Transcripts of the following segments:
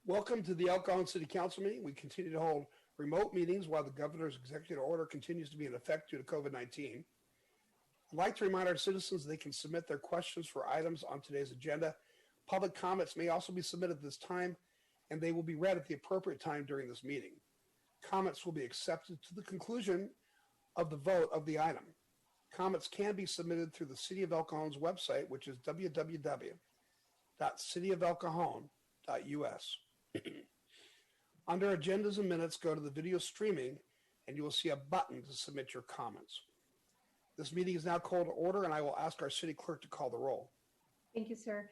Welcome to the El Cajon City Council meeting. We continue to hold remote meetings while the governor's executive order continues to be in effect due to COVID-19. I'd like to remind our citizens they can submit their questions for items on today's agenda. Public comments may also be submitted at this time, and they will be read at the appropriate time during this meeting. Comments will be accepted to the conclusion of the vote of the item. Comments can be submitted through the City of El Cajon's website, which is www.cityofelcajon.us. Under agendas and minutes, go to the video streaming and you will see a button to submit your comments. This meeting is now called to order, and I will ask our city clerk to call the roll. Thank you, sir.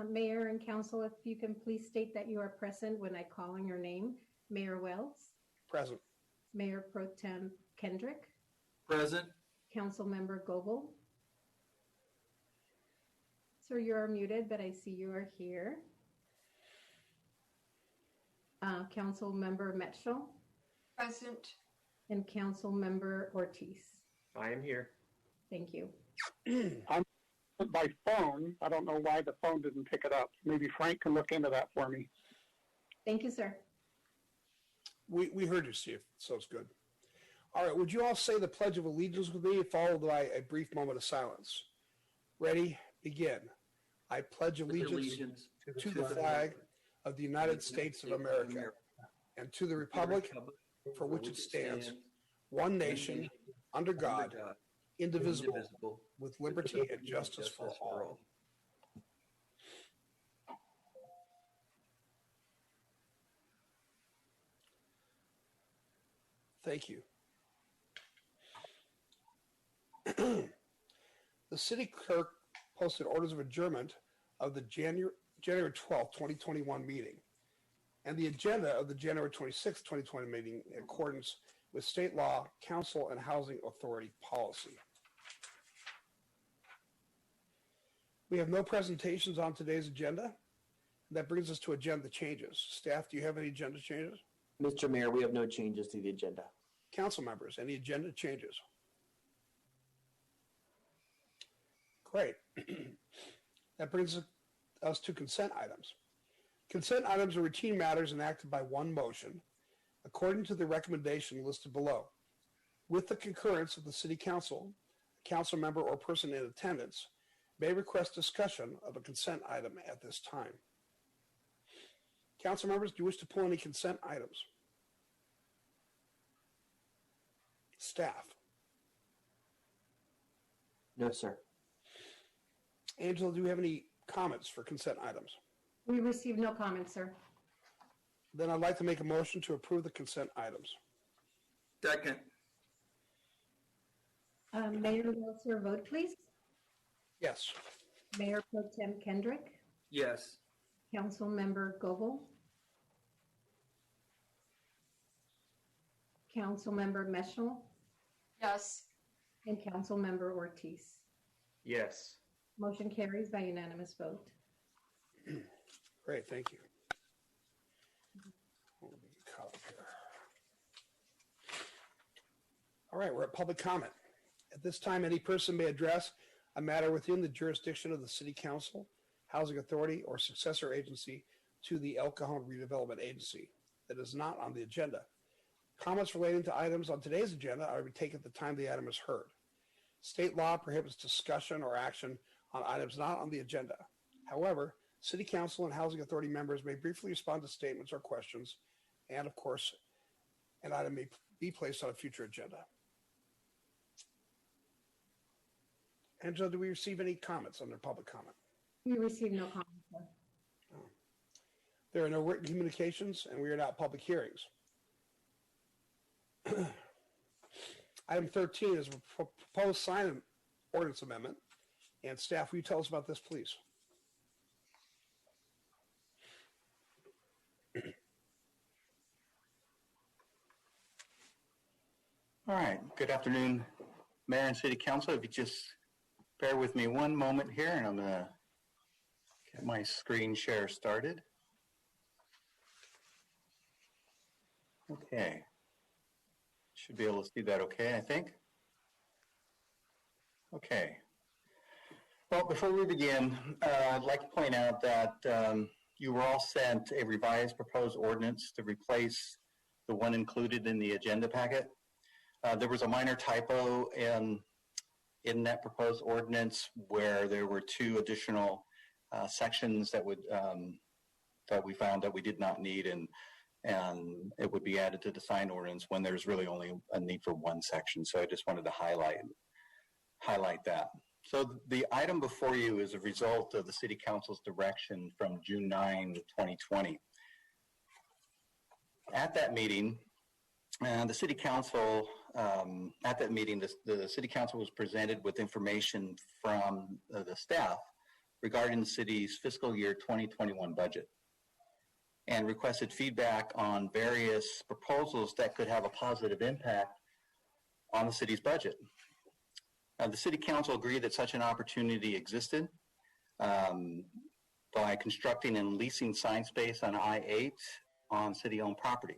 Mayor and council, if you can please state that you are present when I call on your name. Mayor Wells. Present. Mayor Pro Tem Kendrick. Present. Councilmember Goebel. Sir, you are muted, but I see you are here. Councilmember Mitchell. Present. And Councilmember Ortiz. I am here. Thank you. I'm by phone. I don't know why the phone didn't pick it up. Maybe Frank can look into that for me. Thank you, sir. We heard you, Steve, so it's good. All right, would you all say the Pledge of Allegiance with me, followed by a brief moment of silence? Ready? Begin. I pledge allegiance to the flag of the United States of America and to the republic for which it stands, one nation, under God, indivisible, with liberty and justice for all. Thank you. The city clerk posted orders of adjournment of the January 12th, 2021 meeting and the agenda of the January 26th, 2020 meeting in accordance with state law, council, and housing authority policy. We have no presentations on today's agenda. That brings us to agenda changes. Staff, do you have any agenda changes? Mr. Mayor, we have no changes to the agenda. Council members, any agenda changes? Great. That brings us to consent items. Consent items are routine matters enacted by one motion, according to the recommendation listed below. With the concurrence of the City Council, a council member or person in attendance may request discussion of a consent item at this time. Council members, do you wish to pull any consent items? Staff? No, sir. Angela, do you have any comments for consent items? We received no comments, sir. Then I'd like to make a motion to approve the consent items. Second. Mayor Wells, your vote, please. Yes. Mayor Pro Tem Kendrick. Yes. Councilmember Goebel. Councilmember Mitchell. Yes. And Councilmember Ortiz. Yes. Motion carries by unanimous vote. Great, thank you. All right, we're at public comment. At this time, any person may address a matter within the jurisdiction of the City Council, Housing Authority, or successor agency to the El Cajon Redevelopment Agency that is not on the agenda. Comments relating to items on today's agenda are to be taken at the time the item is heard. State law prohibits discussion or action on items not on the agenda. However, City Council and Housing Authority members may briefly respond to statements or questions, and of course, an item may be placed on a future agenda. Angela, do we receive any comments under public comment? We received no comments, sir. Oh. There are no written communications, and we are now at public hearings. Item 13 is a proposed sign ordinance amendment. And staff, will you tell us about this, please? All right. Good afternoon, Mayor and City Council. If you just bear with me one moment here, and I'm going to get my screen share started. Okay. Should be able to see that okay, I think. Okay. Well, before we begin, I'd like to point out that you were all sent a revised proposed ordinance to replace the one included in the agenda packet. There was a minor typo in that proposed ordinance where there were two additional sections that we found that we did not need, and it would be added to the sign ordinance when there's really only a need for one section. So I just wanted to highlight that. So the item before you is a result of the City Council's direction from June 9, 2020. At that meeting, the City Council, the City Council was presented with information from the staff regarding the city's fiscal year 2021 budget and requested feedback on various proposals that could have a positive impact on the city's budget. The City Council agreed that such an opportunity existed by constructing and leasing sign space on I-8 on city-owned property.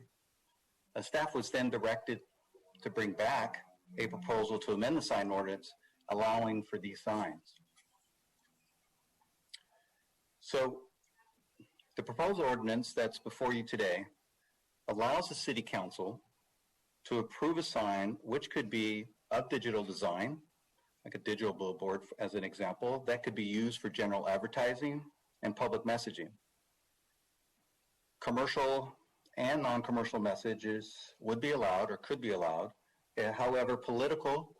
Staff was then directed to bring back a proposal to amend the sign ordinance allowing for these signs. So the proposed ordinance that's before you today allows the City Council to approve a sign which could be of digital design, like a digital billboard as an example, that could be used for general advertising and public messaging. Commercial and non-commercial messages would be allowed or could be allowed. However, political,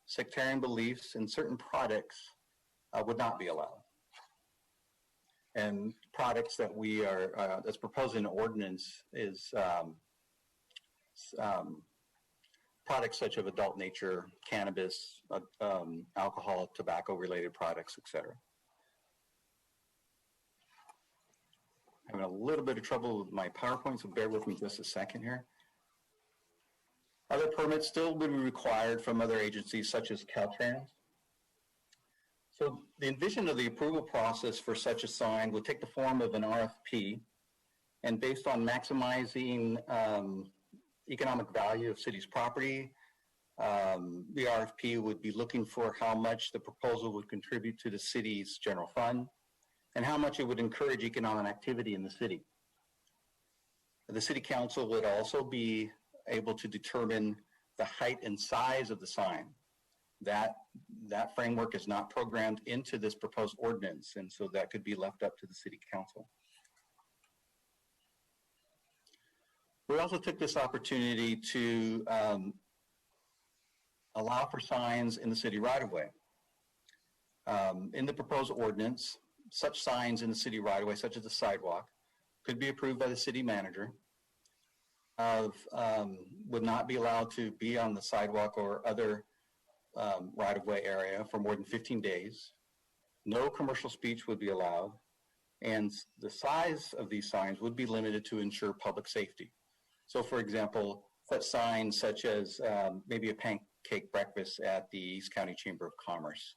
sectarian beliefs, and certain products would not be allowed. And products that we are, that's proposed in the ordinance is products such as adult nature, cannabis, alcohol, tobacco-related products, etc. Having a little bit of trouble with my PowerPoint, so bear with me just a second here. Other permits still would be required from other agencies such as Caltrans. So the envision of the approval process for such a sign would take the form of an RFP, and based on maximizing economic value of city's property, the RFP would be looking for how much the proposal would contribute to the city's general fund and how much it would encourage economic activity in the city. The City Council would also be able to determine the height and size of the sign. That framework is not programmed into this proposed ordinance, and so that could be left up to the City Council. We also took this opportunity to allow for signs in the city right-of-way. In the proposed ordinance, such signs in the city right-of-way, such as the sidewalk, could be approved by the city manager, would not be allowed to be on the sidewalk or other right-of-way area for more than 15 days. No commercial speech would be allowed, and the size of these signs would be limited to ensure public safety. So, for example, such signs such as maybe a pancake breakfast at the East County Chamber of Commerce,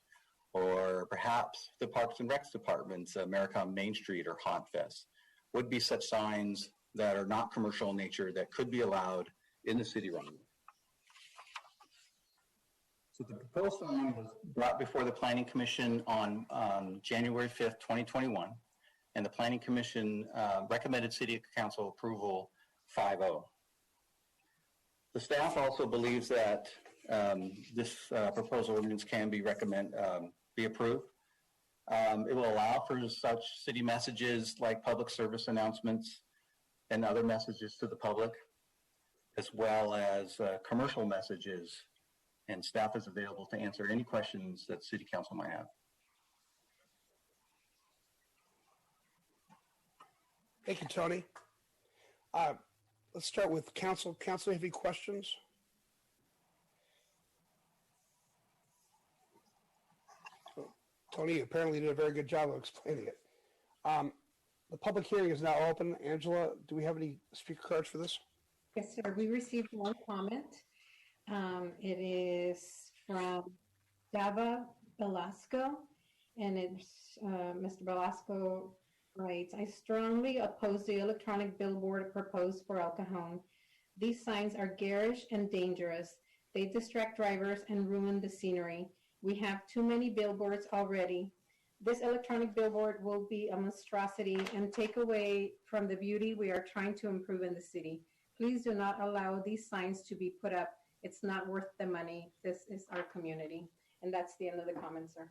or perhaps the Parks and Recs Department's Maricon Main Street or Haunt Fest, would be such signs that are not commercial in nature that could be allowed in the city right-of-way. So the proposed sign was brought before the Planning Commission on January 5th, 2021, and the Planning Commission recommended City Council approval 5-0. The staff also believes that this proposed ordinance can be approved. It will allow for such city messages like public service announcements and other messages to the public, as well as commercial messages, and staff is available to answer any questions that City Council might have. Thank you, Tony. Let's start with council. Council, have any questions? Tony apparently did a very good job of explaining it. The public hearing is now open. Angela, do we have any speaker cards for this? Yes, sir. We received one comment. It is from Dava Velasco, and it's Mr. Velasco writes, I strongly oppose the electronic billboard proposed for El Cajon. These signs are garish and dangerous. They distract drivers and ruin the scenery. We have too many billboards already. This electronic billboard will be a monstrosity and take away from the beauty we are trying to improve in the city. Please do not allow these signs to be put up. It's not worth the money. This is our community. And that's the end of the comments, sir.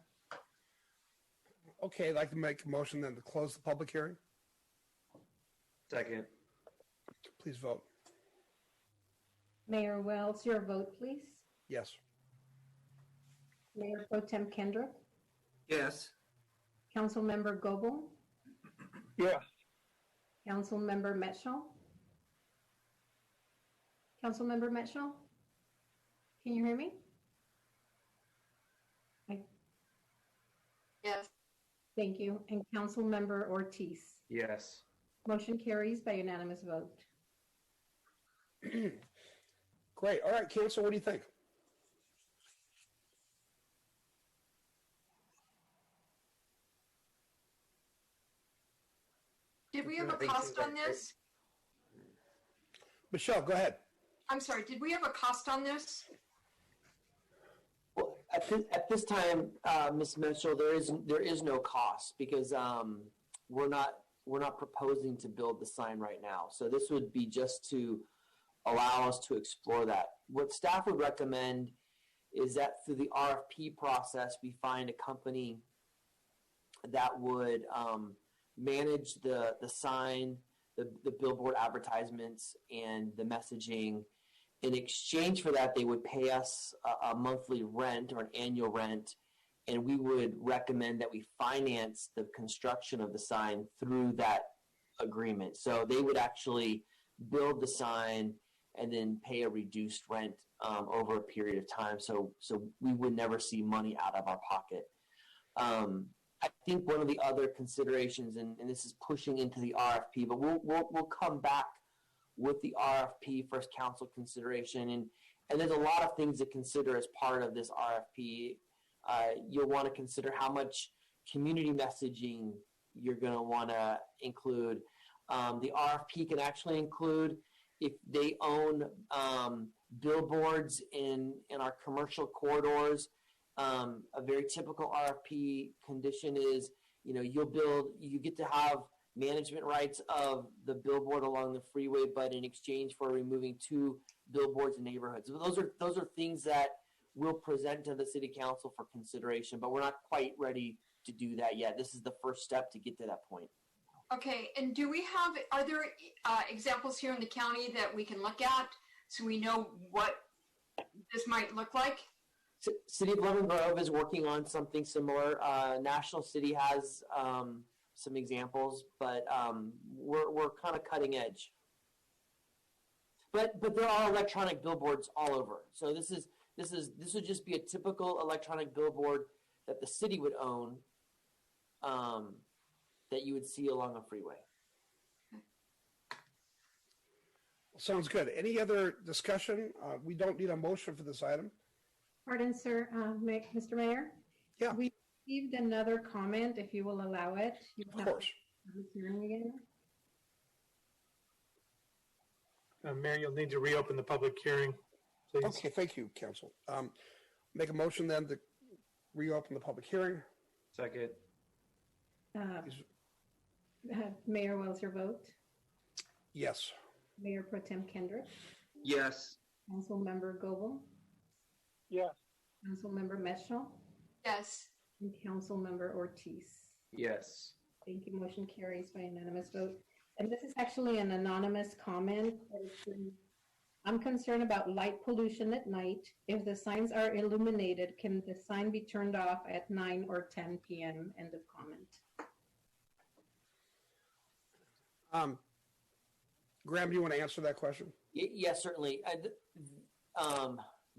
Okay, I'd like to make a motion then to close the public hearing. Second. Please vote. Mayor Wells, your vote, please. Yes. Mayor Pro Tem Kendrick, Yes. Councilmember Goebel, Yes. Councilmember Metschel. Councilmember Metschel, can you hear me? Yes. Thank you. And Councilmember Ortiz. Yes. Motion carries by unanimous vote. Great. All right, council, what do you think? Did we have a cost on this? Michelle, go ahead. I'm sorry, did we have a cost on this? Well, at this time, Ms. Mitchell, there is no cost because we're not proposing to build the sign right now. So this would be just to allow us to explore that. What staff would recommend is that through the RFP process, we find a company that would manage the sign, the billboard advertisements, and the messaging. In exchange for that, they would pay us a monthly rent or an annual rent, and we would recommend that we finance the construction of the sign through that agreement. So they would actually build the sign and then pay a reduced rent over a period of time. So we would never see money out of our pocket. I think one of the other considerations, and this is pushing into the RFP, but we'll come back with the RFP first council consideration, and there's a lot of things to consider as part of this RFP. You'll want to consider how much community messaging you're going to want to include. The RFP can actually include if they own billboards in our commercial corridors. A very typical RFP condition is, you get to have management rights of the billboard along the freeway, but in exchange for removing 2 billboards in neighborhoods. So those are things that we'll present to the city council for consideration, but we're not quite ready to do that yet. This is the first step to get to that point. Okay, and are there examples here in the county that we can look at so we know what this might look like? City of Lemon Grove is working on something similar. National City has some examples, but we're kind of cutting edge. But there are electronic billboards all over. So this would just be a typical electronic billboard that the city would own, that you would see along a freeway. Sounds good. Any other discussion? We don't need a motion for this item. Pardon, sir, Mr. Mayor? Yeah. We received another comment, if you will allow it. Of course. Hearing again. Mayor, you'll need to reopen the public hearing, please. Okay, thank you, council. Make a motion then to reopen the public hearing. Second. Mayor Wells, your vote. Yes. Mayor Pro Tem Kendrick. Yes. Councilmember Goebel. Yes. Councilmember Metschel. Yes. And Councilmember Ortiz. Yes. Thank you. Motion carries by unanimous vote. And this is actually an anonymous comment. I'm concerned about light pollution at night. If the signs are illuminated, can the sign be turned off at 9 or 10 p.m.? End of comment. Graham, do you want to answer that question? Yes, certainly.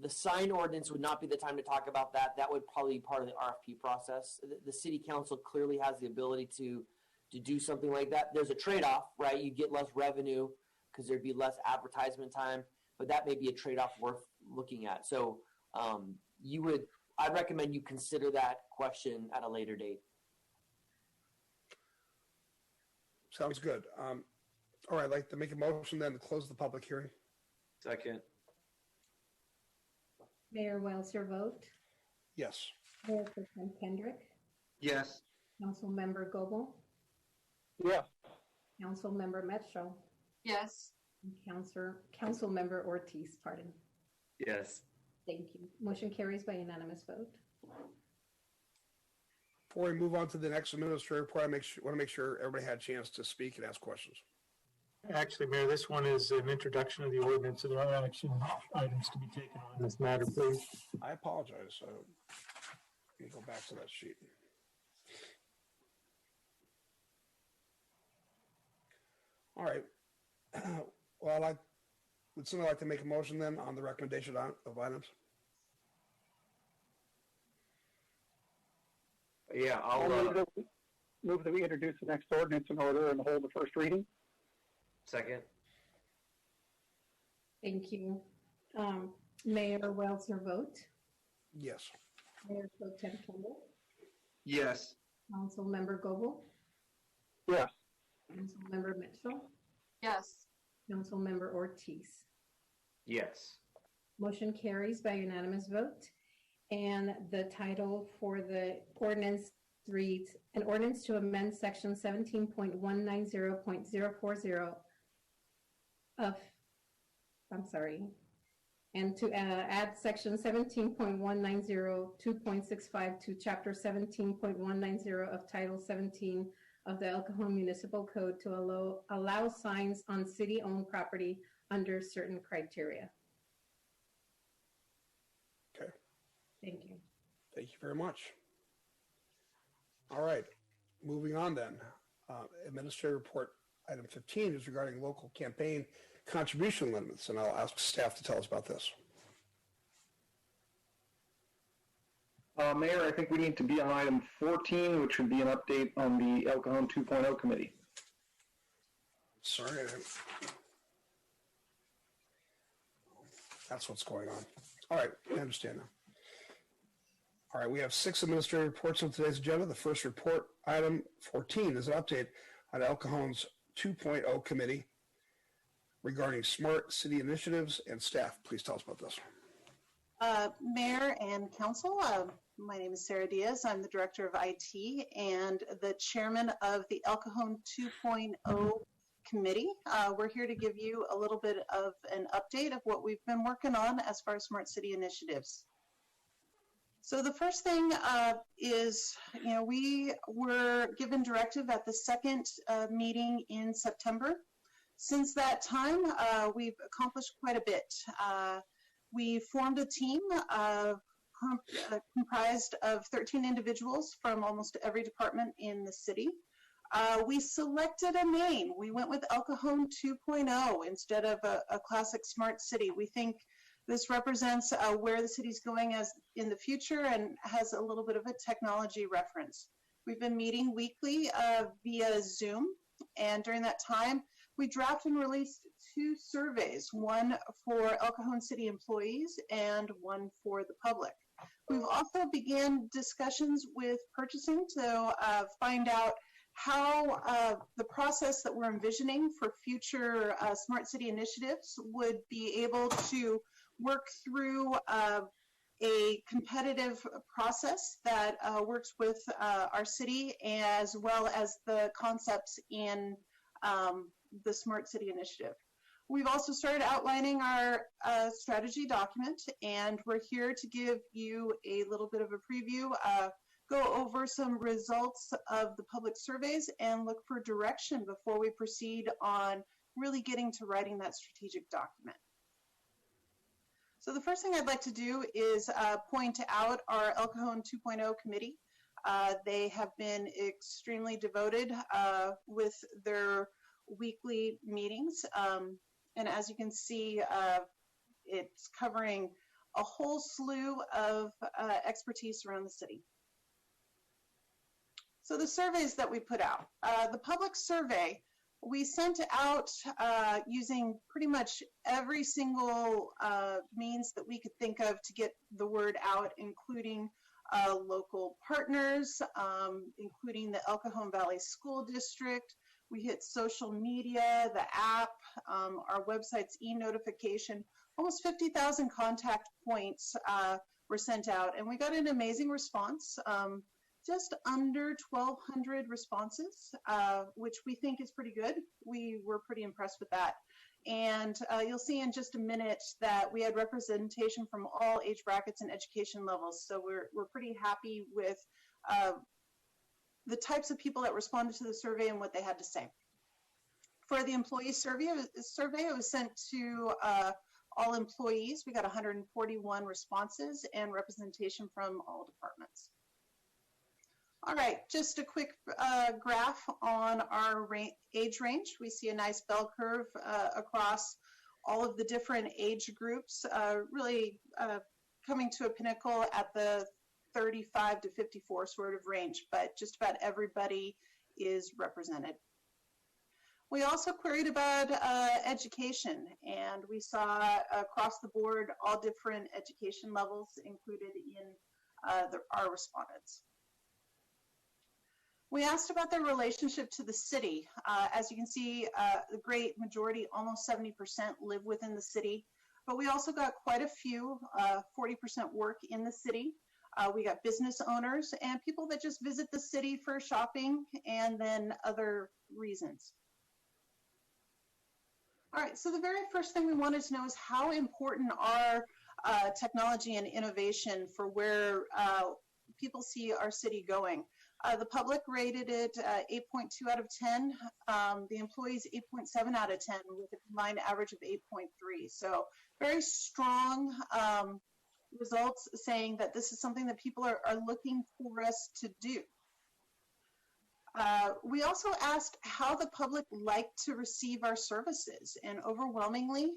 The sign ordinance would not be the time to talk about that. That would probably be part of the RFP process. The city council clearly has the ability to do something like that. There's a trade-off, right? You get less revenue because there'd be less advertisement time, but that may be a trade-off worth looking at. So I'd recommend you consider that question at a later date. Sounds good. All right, I'd like to make a motion then to close the public hearing. Second. Mayor Wells, your vote. Yes. Mayor Pro Tem Kendrick. Yes. Councilmember Goebel, Yes. Councilmember Metro, Yes. and Councilmember Ortiz, pardon. Yes. Thank you. Motion carries by unanimous vote. Before we move on to the next administrative report, I want to make sure everybody had a chance to speak and ask questions. Actually, Mayor, this one is an introduction of the ordinance, so there are action items to be taken on this matter, please. I apologize. Let me go back to that sheet. All right. Well, would somebody like to make a motion then on the recommendation of items? Yeah, I'll move that we introduce the next ordinance in order and hold the first reading. second. Thank you. Mayor Wells, your vote. Yes. Mayor Pro Tem Kimball, Yes. Councilmember Goebel, Yes. Councilmember Mitchell, Yes. Councilmember Ortiz. Yes. Motion carries by unanimous vote. And the title for the ordinance reads, an ordinance to amend section 17.190.040 and to add section 17.190.2.65 to chapter 17.190 of title 17 of the El Cajon Municipal Code to allow signs on city-owned property under certain criteria. Okay. Thank you. Thank you very much. All right. Moving on then. Administrative report item 15 is regarding local campaign contribution limits, and I'll ask staff to tell us about this. Mayor, I think we need to be on item 14, which would be an update on the El Cajon 2.0 committee. Sorry. That's what's going on. All right. I understand now. All right. We have 6 administrative reports on today's agenda. The first report, item 14, is an update on El Cajon's 2.0 committee regarding smart city initiatives, and staff. Please tell us about this. Mayor and Council, my name is Sarah Diaz. I'm the Director of IT and the Chairman of the El Cajon 2.0 Committee. We're here to give you a little bit of an update of what we've been working on as far as smart city initiatives. So the first thing is, we were given directive at the second meeting in September. Since that time, we've accomplished quite a bit. We formed a team comprised of 13 individuals from almost every department in the city. We selected a name. We went with El Cajon 2.0 instead of a classic smart city. We think this represents where the city's going as in the future and has a little bit of a technology reference. We've been meeting weekly via Zoom, and during that time, we drafted and released 2 surveys, one for El Cajon City employees and one for the public. We've also began discussions with purchasing to find out how the process that we're envisioning for future smart city initiatives would be able to work through a competitive process that works with our city as well as the concepts in the Smart City Initiative. We've also started outlining our strategy document, and we're here to give you a little bit of a preview, go over some results of the public surveys, and look for direction before we proceed on really getting to writing that strategic document. So the first thing I'd like to do is point out our El Cajon 2.0 committee. They have been extremely devoted with their weekly meetings. And as you can see, it's covering a whole slew of expertise around the city. So the surveys that we put out, the public survey, we sent out using pretty much every single means that we could think of to get the word out, including local partners, including the El Cajon Valley School District. We hit social media, the app, our website's e-notification. Almost 50,000 contact points were sent out, and we got an amazing response. just under 1,200 responses, which we think is pretty good. We were pretty impressed with that. And you'll see in just a minute that we had representation from all age brackets and education levels. So we're pretty happy with the types of people that responded to the survey and what they had to say. For the employee survey, it was sent to all employees. We got 141 responses and representation from all departments. All right, just a quick graph on our age range. We see a nice bell curve across all of the different age groups, really coming to a pinnacle at the 35 to 54 sort of range, but just about everybody is represented. We also queried about education, and we saw across the board all different education levels included in our respondents. We asked about their relationship to the city. As you can see, the great majority, almost 70%, live within the city, but we also got quite a few, 40% work in the city. We got business owners and people that just visit the city for shopping and then other reasons. All right, so the very first thing we wanted to know is how important are technology and innovation for where people see our city going. The public rated it 8.2 out of 10. The employees 8.7 out of 10 with a combined average of 8.3. So very strong results saying that this is something that people are looking for us to do. We also asked how the public like to receive our services, and overwhelmingly,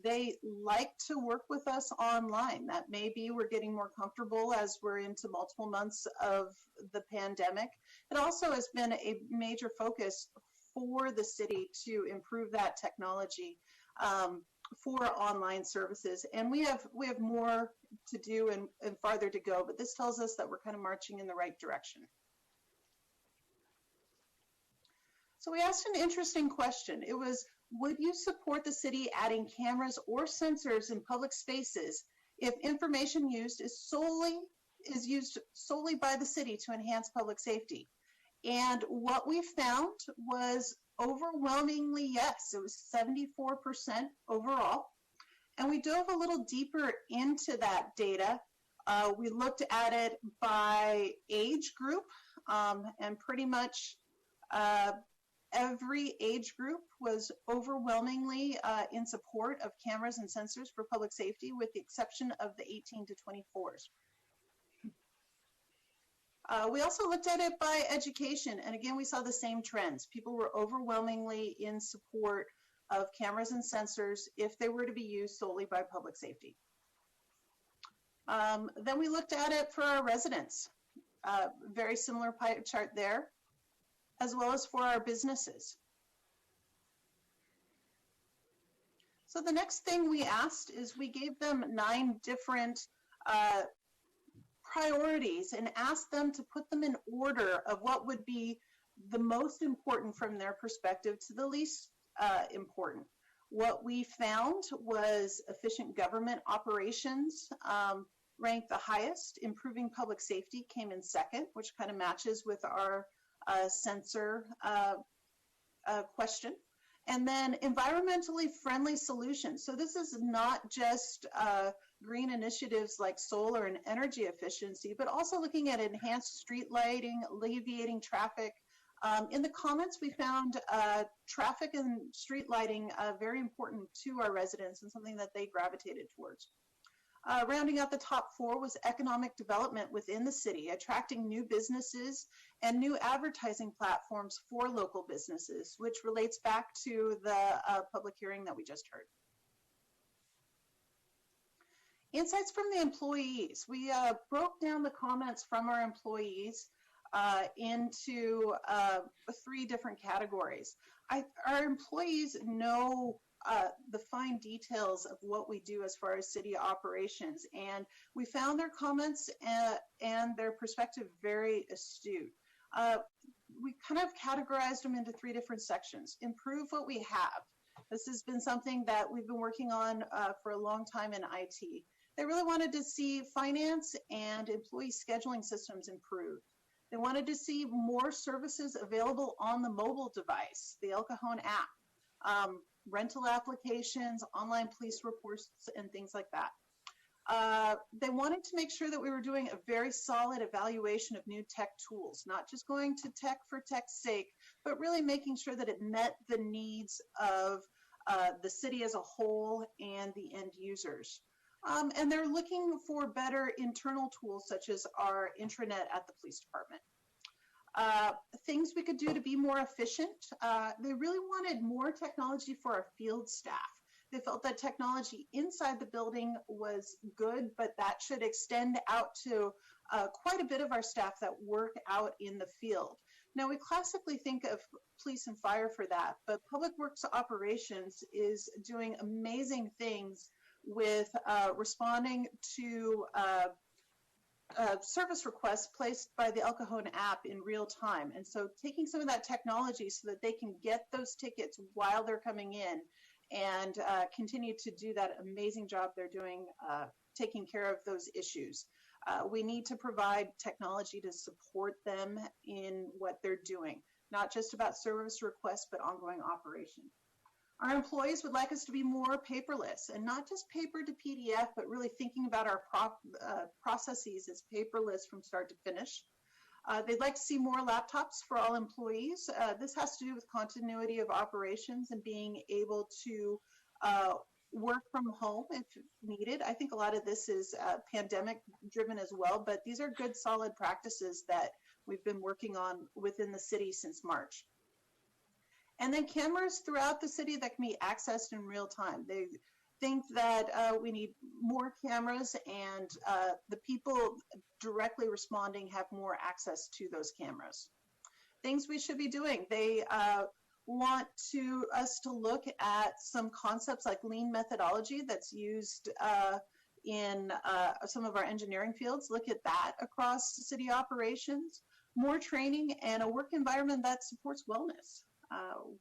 they like to work with us online. That maybe we're getting more comfortable as we're into multiple months of the pandemic. It also has been a major focus for the city to improve that technology for online services. And we have more to do and farther to go, but this tells us that we're kind of marching in the right direction. So we asked an interesting question. It was, would you support the city adding cameras or sensors in public spaces if information used is used solely by the city to enhance public safety? And what we found was overwhelmingly yes. It was 74% overall. And we dove a little deeper into that data. We looked at it by age group, and pretty much every age group was overwhelmingly in support of cameras and sensors for public safety, with the exception of the 18 to 24s. We also looked at it by education, and again, we saw the same trends. People were overwhelmingly in support of cameras and sensors if they were to be used solely by public safety. Then we looked at it for our residents. Very similar pie chart there, as well as for our businesses. So the next thing we asked is we gave them 9 different priorities and asked them to put them in order of what would be the most important from their perspective to the least important. What we found was efficient government operations ranked the highest. Improving public safety came in second, which kind of matches with our sensor question. And then environmentally friendly solutions. So this is not just green initiatives like solar and energy efficiency, but also looking at enhanced street lighting, alleviating traffic. In the comments, we found traffic and street lighting very important to our residents and something that they gravitated towards. Rounding out the top 4 was economic development within the city, attracting new businesses and new advertising platforms for local businesses, which relates back to the public hearing that we just heard. Insights from the employees. We broke down the comments from our employees into 3 different categories. Our employees know the fine details of what we do as far as city operations, and we found their comments and their perspective very astute. We kind of categorized them into 3 different sections. Improve what we have. This has been something that we've been working on for a long time in IT. They really wanted to see finance and employee scheduling systems improved. They wanted to see more services available on the mobile device, the El Cajon app, rental applications, online police reports, and things like that. They wanted to make sure that we were doing a very solid evaluation of new tech tools, not just going to tech for tech's sake, but really making sure that it met the needs of the city as a whole and the end users. And they're looking for better internal tools such as our intranet at the police department. Things we could do to be more efficient. They really wanted more technology for our field staff. They felt that technology inside the building was good, but that should extend out to quite a bit of our staff that work out in the field. Now, we classically think of police and fire for that, but Public Works Operations is doing amazing things with responding to service requests placed by the El Cajon app in real time. And so taking some of that technology so that they can get those tickets while they're coming in and continue to do that amazing job they're doing taking care of those issues. We need to provide technology to support them in what they're doing, not just about service requests, but ongoing operation. Our employees would like us to be more paperless, and not just paper to PDF, but really thinking about our processes as paperless from start to finish. They'd like to see more laptops for all employees. This has to do with continuity of operations and being able to work from home if needed. I think a lot of this is pandemic driven as well, but these are good solid practices that we've been working on within the city since March. And then cameras throughout the city that can be accessed in real time. They think that we need more cameras, and the people directly responding have more access to those cameras. Things we should be doing. They want us to look at some concepts like lean methodology that's used in some of our engineering fields. Look at that across city operations. More training and a work environment that supports wellness,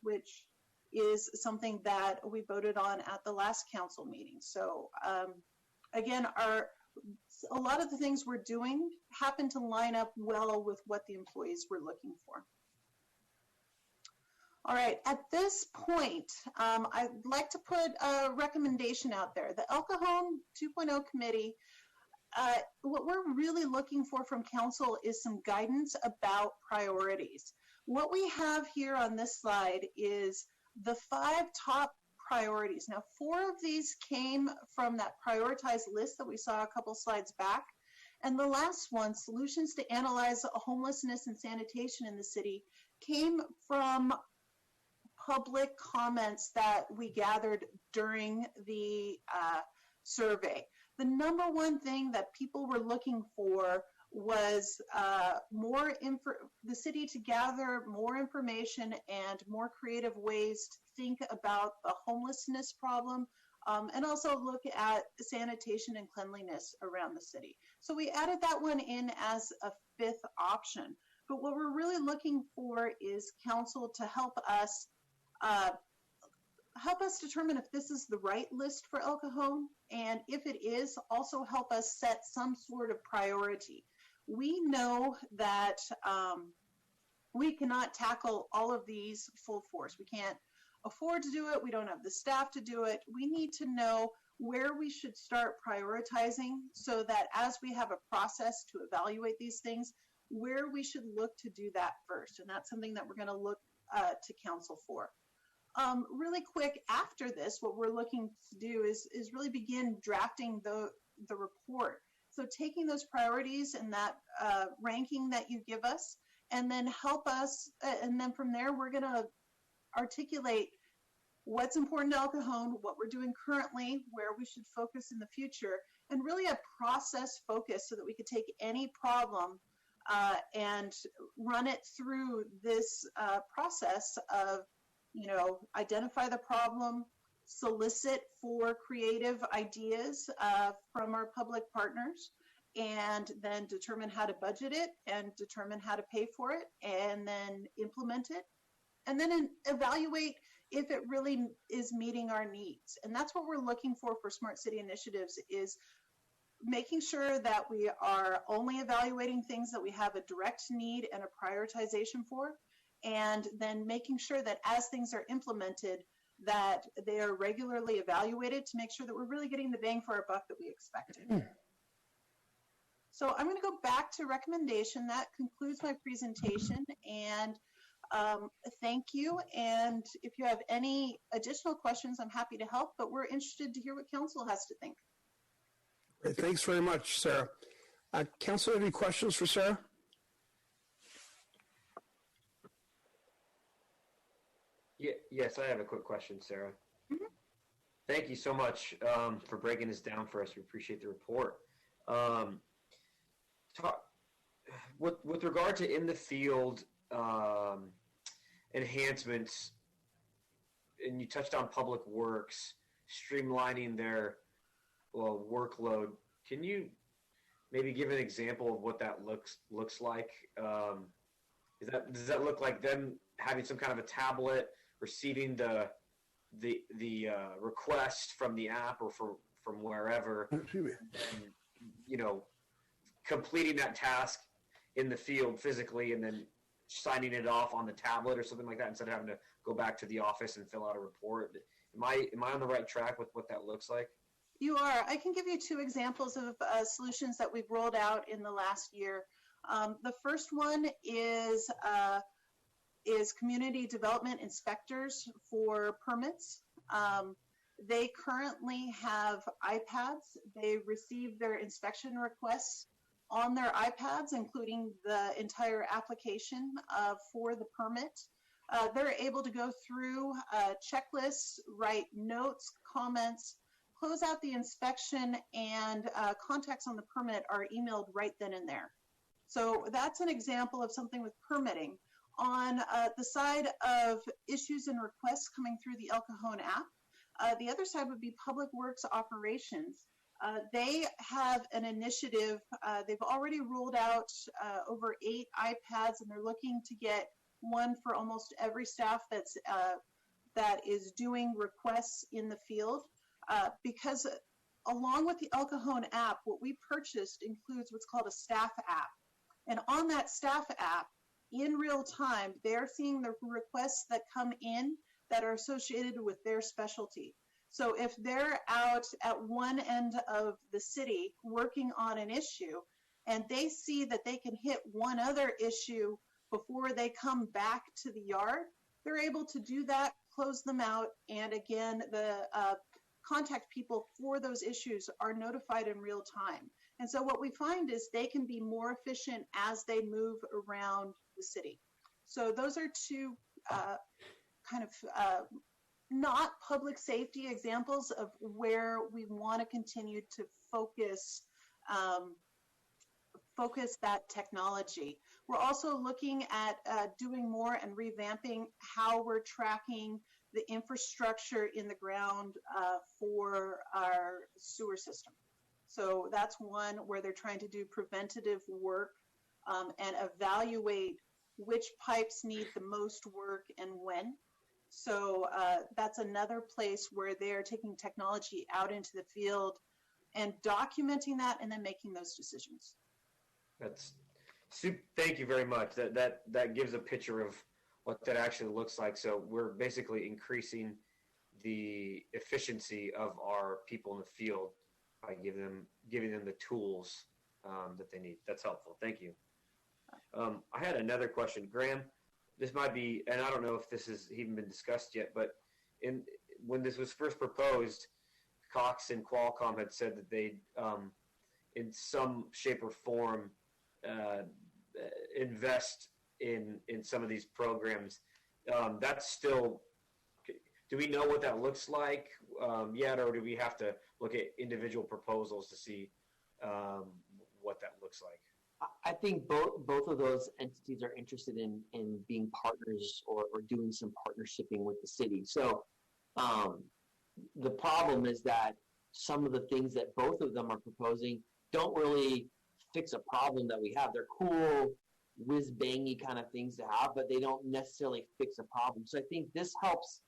which is something that we voted on at the last council meeting. So again, a lot of the things we're doing happen to line up well with what the employees were looking for. All right, at this point, I'd like to put a recommendation out there. The El Cajon 2.0 committee, what we're really looking for from council is some guidance about priorities. What we have here on this slide is the 5 top priorities. Now, 4 of these came from that prioritized list that we saw a couple slides back. And the last one, solutions to analyze homelessness and sanitation in the city, came from public comments that we gathered during the survey. The number one thing that people were looking for was the city to gather more information and more creative ways to think about the homelessness problem, and also look at sanitation and cleanliness around the city. So we added that one in as a 5th option. But what we're really looking for is council to help us determine if this is the right list for El Cajon, and if it is, also help us set some sort of priority. We know that we cannot tackle all of these full force. We can't afford to do it. We don't have the staff to do it. We need to know where we should start prioritizing so that as we have a process to evaluate these things, where we should look to do that first. And that's something that we're going to look to council for. Really quick, after this, what we're looking to do is really begin drafting the report. So taking those priorities and that ranking that you give us, and then help us, and then from there, we're going to articulate what's important to El Cajon, what we're doing currently, where we should focus in the future, and really a process focus so that we could take any problem and run it through this process of, identify the problem, solicit for creative ideas from our public partners, and then determine how to budget it and determine how to pay for it, and then implement it, and then evaluate if it really is meeting our needs. And that's what we're looking for Smart City Initiatives, is making sure that we are only evaluating things that we have a direct need and a prioritization for, and then making sure that as things are implemented, that they are regularly evaluated to make sure that we're really getting the bang for our buck that we expected. So I'm going to go back to recommendation. That concludes my presentation, and thank you. And if you have any additional questions, I'm happy to help, but we're interested to hear what council has to think. Great. Thanks very much, Sarah. Council, any questions for Sarah? Yes, I have a quick question, Sarah. Mhm. Thank you so much for breaking this down for us. We appreciate the report. With regard to in the field enhancements, and you touched on public works, streamlining their workload. Can you maybe give an example of what that looks like? Does that look like them having some kind of a tablet, receiving the request from the app or from wherever, and completing that task in the field physically, and then signing it off on the tablet or something like that, instead of having to go back to the office and fill out a report? Am I on the right track with what that looks like? You are. I can give you two examples of solutions that we've rolled out in the last year. The first one is community development inspectors for permits. They currently have iPads. They receive their inspection requests on their iPads, including the entire application for the permit. They're able to go through checklists, write notes, comments, close out the inspection, and contacts on the permit are emailed right then and there. So that's an example of something with permitting. On the side of issues and requests coming through the El Cajon app, the other side would be public works operations. They have an initiative. They've already rolled out over 8 iPads, and they're looking to get one for almost every staff that is doing requests in the field. Because along with the El Cajon app, what we purchased includes what's called a staff app. And on that staff app, in real time, they're seeing the requests that come in that are associated with their specialty. So if they're out at one end of the city working on an issue, and they see that they can hit one other issue before they come back to the yard, they're able to do that, close them out, and again, the contact people for those issues are notified in real time. And so what we find is they can be more efficient as they move around the city. So those are two not public safety examples of where we want to continue to focus that technology. We're also looking at doing more and revamping how we're tracking the infrastructure in the ground for our sewer system. So that's one where they're trying to do preventative work and evaluate which pipes need the most work and when. So that's another place where they're taking technology out into the field and documenting that and then making those decisions. That's super. Thank you very much. That gives a picture of what that actually looks like. So we're basically increasing the efficiency of our people in the field by giving them the tools that they need. That's helpful. Thank you. I had another question, Graham. This might be, and I don't know if this has even been discussed yet, but when this was first proposed, Cox and Qualcomm had said that they, in some shape or form, invest in some of these programs. That's still, do we know what that looks like yet, or do we have to look at individual proposals to see what that looks like? I think both of those entities are interested in being partners or doing some partnershiping with the city. So the problem is that some of the things that both of them are proposing don't really fix a problem that we have. They're cool, whiz-bangy kind of things to have, but they don't necessarily fix a problem. So I think this helps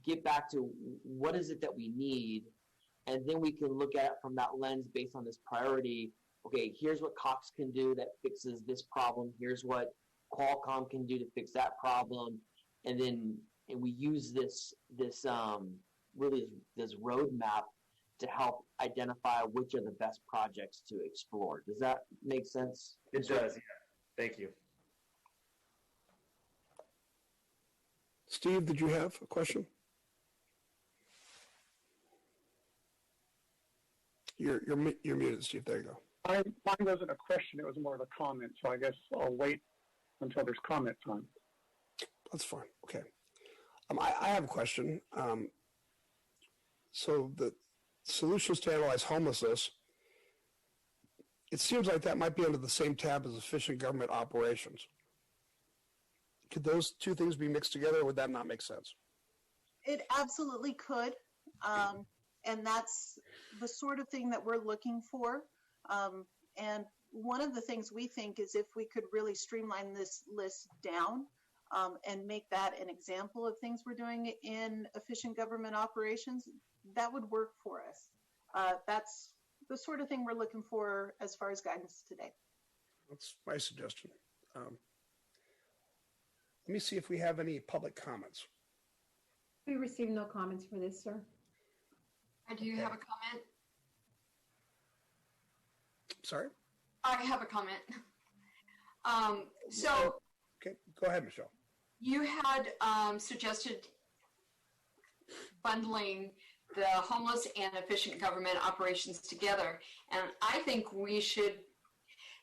get back to what is it that we need and then we can look at it from that lens based on this priority. Okay, here's what Cox can do that fixes this problem. Here's what Qualcomm can do to fix that problem, and we use this roadmap to help identify which are the best projects to explore. Does that make sense? It does. Yeah. Thank you. Steve, did you have a question? You're muted, Steve. There you go. Mine wasn't a question, it was more of a comment, so I guess I'll wait until there's comment time. That's fine. Okay. I have a question. So the solutions to analyze homelessness, it seems like that might be under the same tab as efficient government operations. Could those two things be mixed together, or would that not make sense? It absolutely could. And that's the sort of thing that we're looking for. And one of the things we think is if we could really streamline this list down and make that an example of things we're doing in efficient government operations, that would work for us. That's the sort of thing we're looking for as far as guidance today. That's my suggestion. Let me see if we have any public comments. We received no comments for this, sir. Do you have a comment? Sorry? I have a comment. Okay, go ahead, Michelle. You had suggested bundling the homeless and efficient government operations together. And I think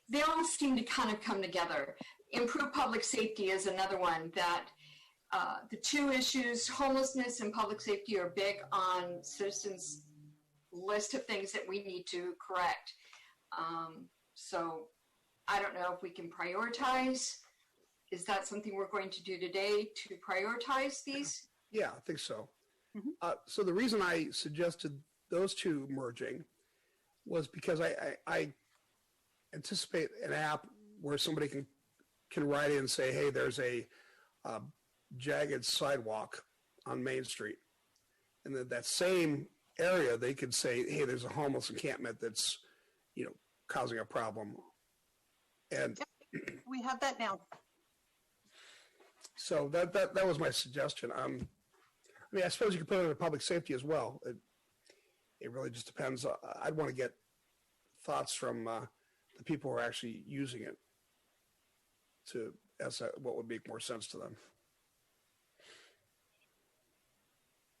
they all seem to kind of come together. Improve public safety is another one that the two issues, homelessness and public safety, are big on citizens' list of things that we need to correct. So I don't know if we can prioritize. Is that something we're going to do today, to prioritize these? Yeah, I think so. Mm-hmm. So the reason I suggested those two merging was because I anticipate an app where somebody can write in and say, hey, there's a jagged sidewalk on Main Street. And then that same area, they could say, hey, there's a homeless encampment that's, causing a problem. And We have that now. so that was my suggestion. I suppose you could put it under public safety as well. It really just depends. I'd want to get thoughts from the people who are actually using it as what would make more sense to them.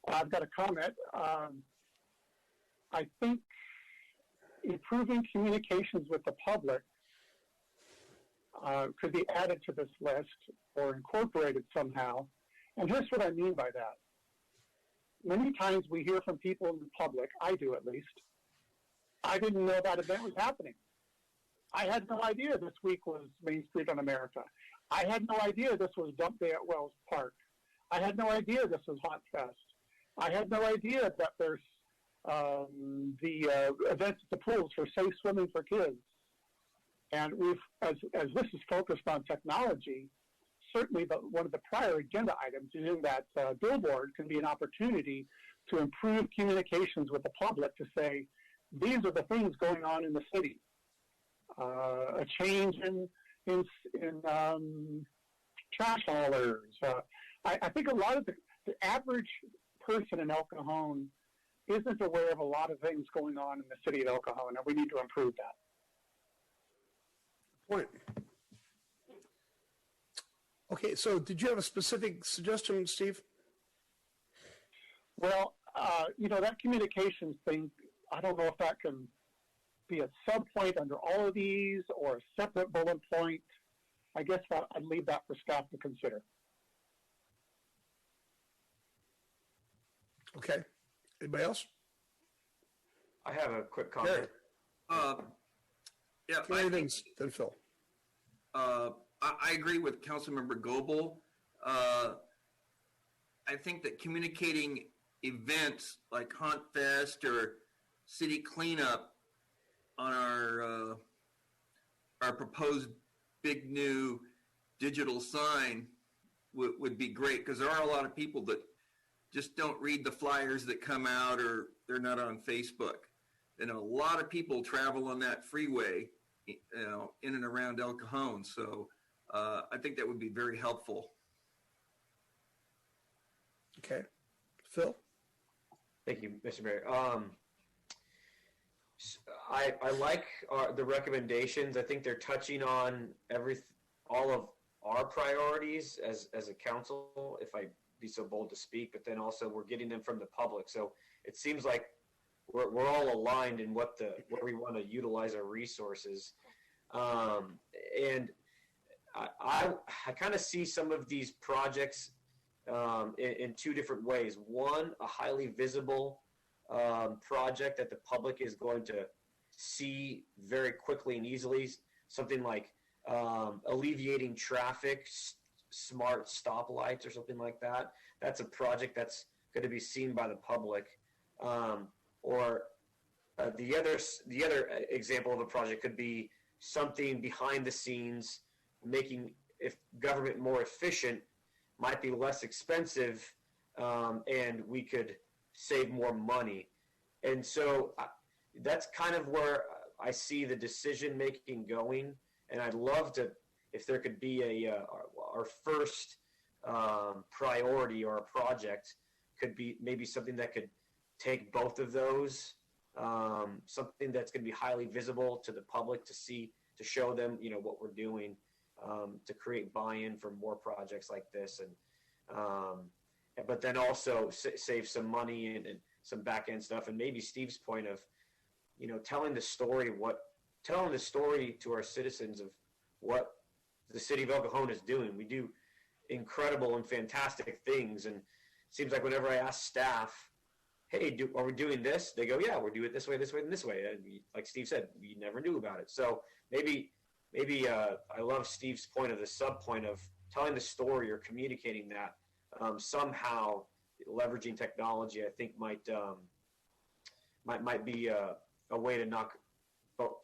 I've got a comment. I think improving communications with the public could be added to this list or incorporated somehow. And here's what I mean by that. Many times we hear from people in the public, I do at least, I didn't know that event was happening. I had no idea this week was Main Street on America. I had no idea this was Dump Day at Wells Park. I had no idea this was Hot Fest. I had no idea that there's the events at the pools for safe swimming for kids. And as this is focused on technology, certainly one of the prior agenda items in that billboard can be an opportunity to improve communications with the public to say, these are the things going on in the city. A change in trash haulers. I think a lot of the average person in El Cajon isn't aware of a lot of things going on in the city of El Cajon, and we need to improve that. Point. Okay, so did you have a specific suggestion, Steve? Well, that communications thing, I don't know if that can be a sub-point under all of these or a separate bullet point. I guess I'd leave that for staff to consider. Okay. Anybody else? I have a quick comment. Yeah, Then Phil. I agree with Councilmember Goebel. I think that communicating events like Hunt Fest or City Cleanup on our proposed big new digital sign would be great, because there are a lot of people that just don't read the flyers that come out or they're not on Facebook. And a lot of people travel on that freeway, in and around El Cajon. So I think that would be very helpful. Okay. Phil? Thank you, Mr. Mayor. I like the recommendations. I think they're touching on all of our priorities as a council, if I be so bold to speak, but then also we're getting them from the public. So it seems like we're all aligned in where we want to utilize our resources. And I kind of see some of these projects in two different ways. One, a highly visible project that the public is going to see very quickly and easily, something like alleviating traffic, smart stoplights or something like that. That's a project that's going to be seen by the public. Or the other example of a project could be something behind the scenes, making government more efficient, might be less expensive, and we could save more money. And so that's kind of where I see the decision making going. And I'd love to, if there could be our first priority or a project could be maybe something that could take both of those, something that's going to be highly visible to the public to see, to show them, what we're doing, to create buy-in for more projects like this. And, but then also save some money and some back end stuff. And maybe Steve's point of, telling the story to our citizens of what the city of El Cajon is doing. We do incredible and fantastic things. And it seems like whenever I ask staff, hey, are we doing this? They go, yeah, we're doing it this way, and this way. And like Steve said, we never knew about it. So maybe I love Steve's point of the sub point of telling the story or communicating that somehow leveraging technology. I think might be a way to knock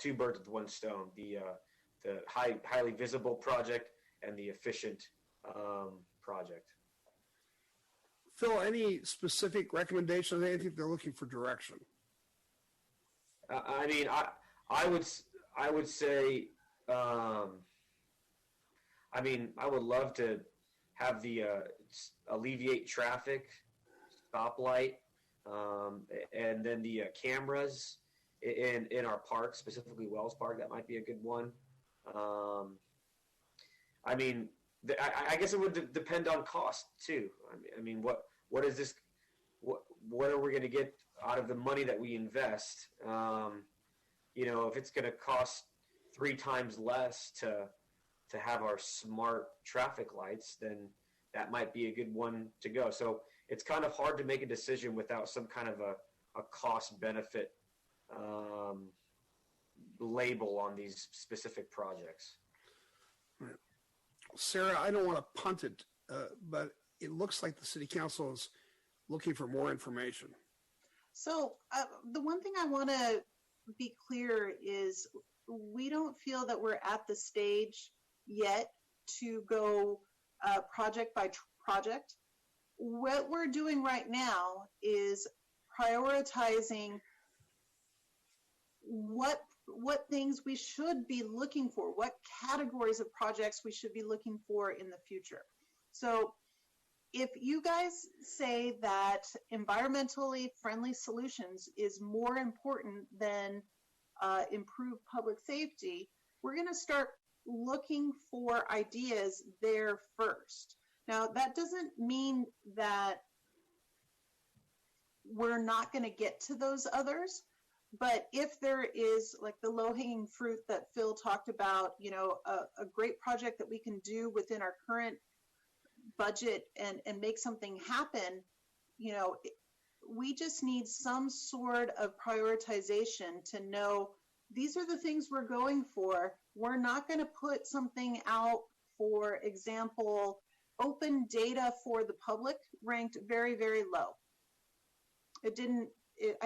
two birds with one stone: the highly visible project and the efficient project. Phil, any specific recommendations? Anything they're looking for direction? I would say, I would love to have the alleviate traffic, stoplight, and then the cameras in our park, specifically Wells Park. That might be a good one. I guess it would depend on cost too. What is this? What are we going to get out of the money that we invest? If it's going to cost 3 times less to have our smart traffic lights, then that might be a good one to go. So it's kind of hard to make a decision without some kind of a cost benefit label on these specific projects. Right. Sarah, I don't want to punt it, but it looks like the city council is looking for more information. So the one thing I want to be clear is we don't feel that we're at the stage yet to go project by project. What we're doing right now is prioritizing what things we should be looking for, what categories of projects we should be looking for in the future. So if you guys say that environmentally friendly solutions is more important than improved public safety, we're going to start looking for ideas there first. Now, that doesn't mean that we're not going to get to those others, but if there is, like the low-hanging fruit that Phil talked about, a great project that we can do within our current budget and make something happen, we just need some sort of prioritization to know these are the things we're going for. We're not going to put something out, for example, open data for the public ranked very, very low. I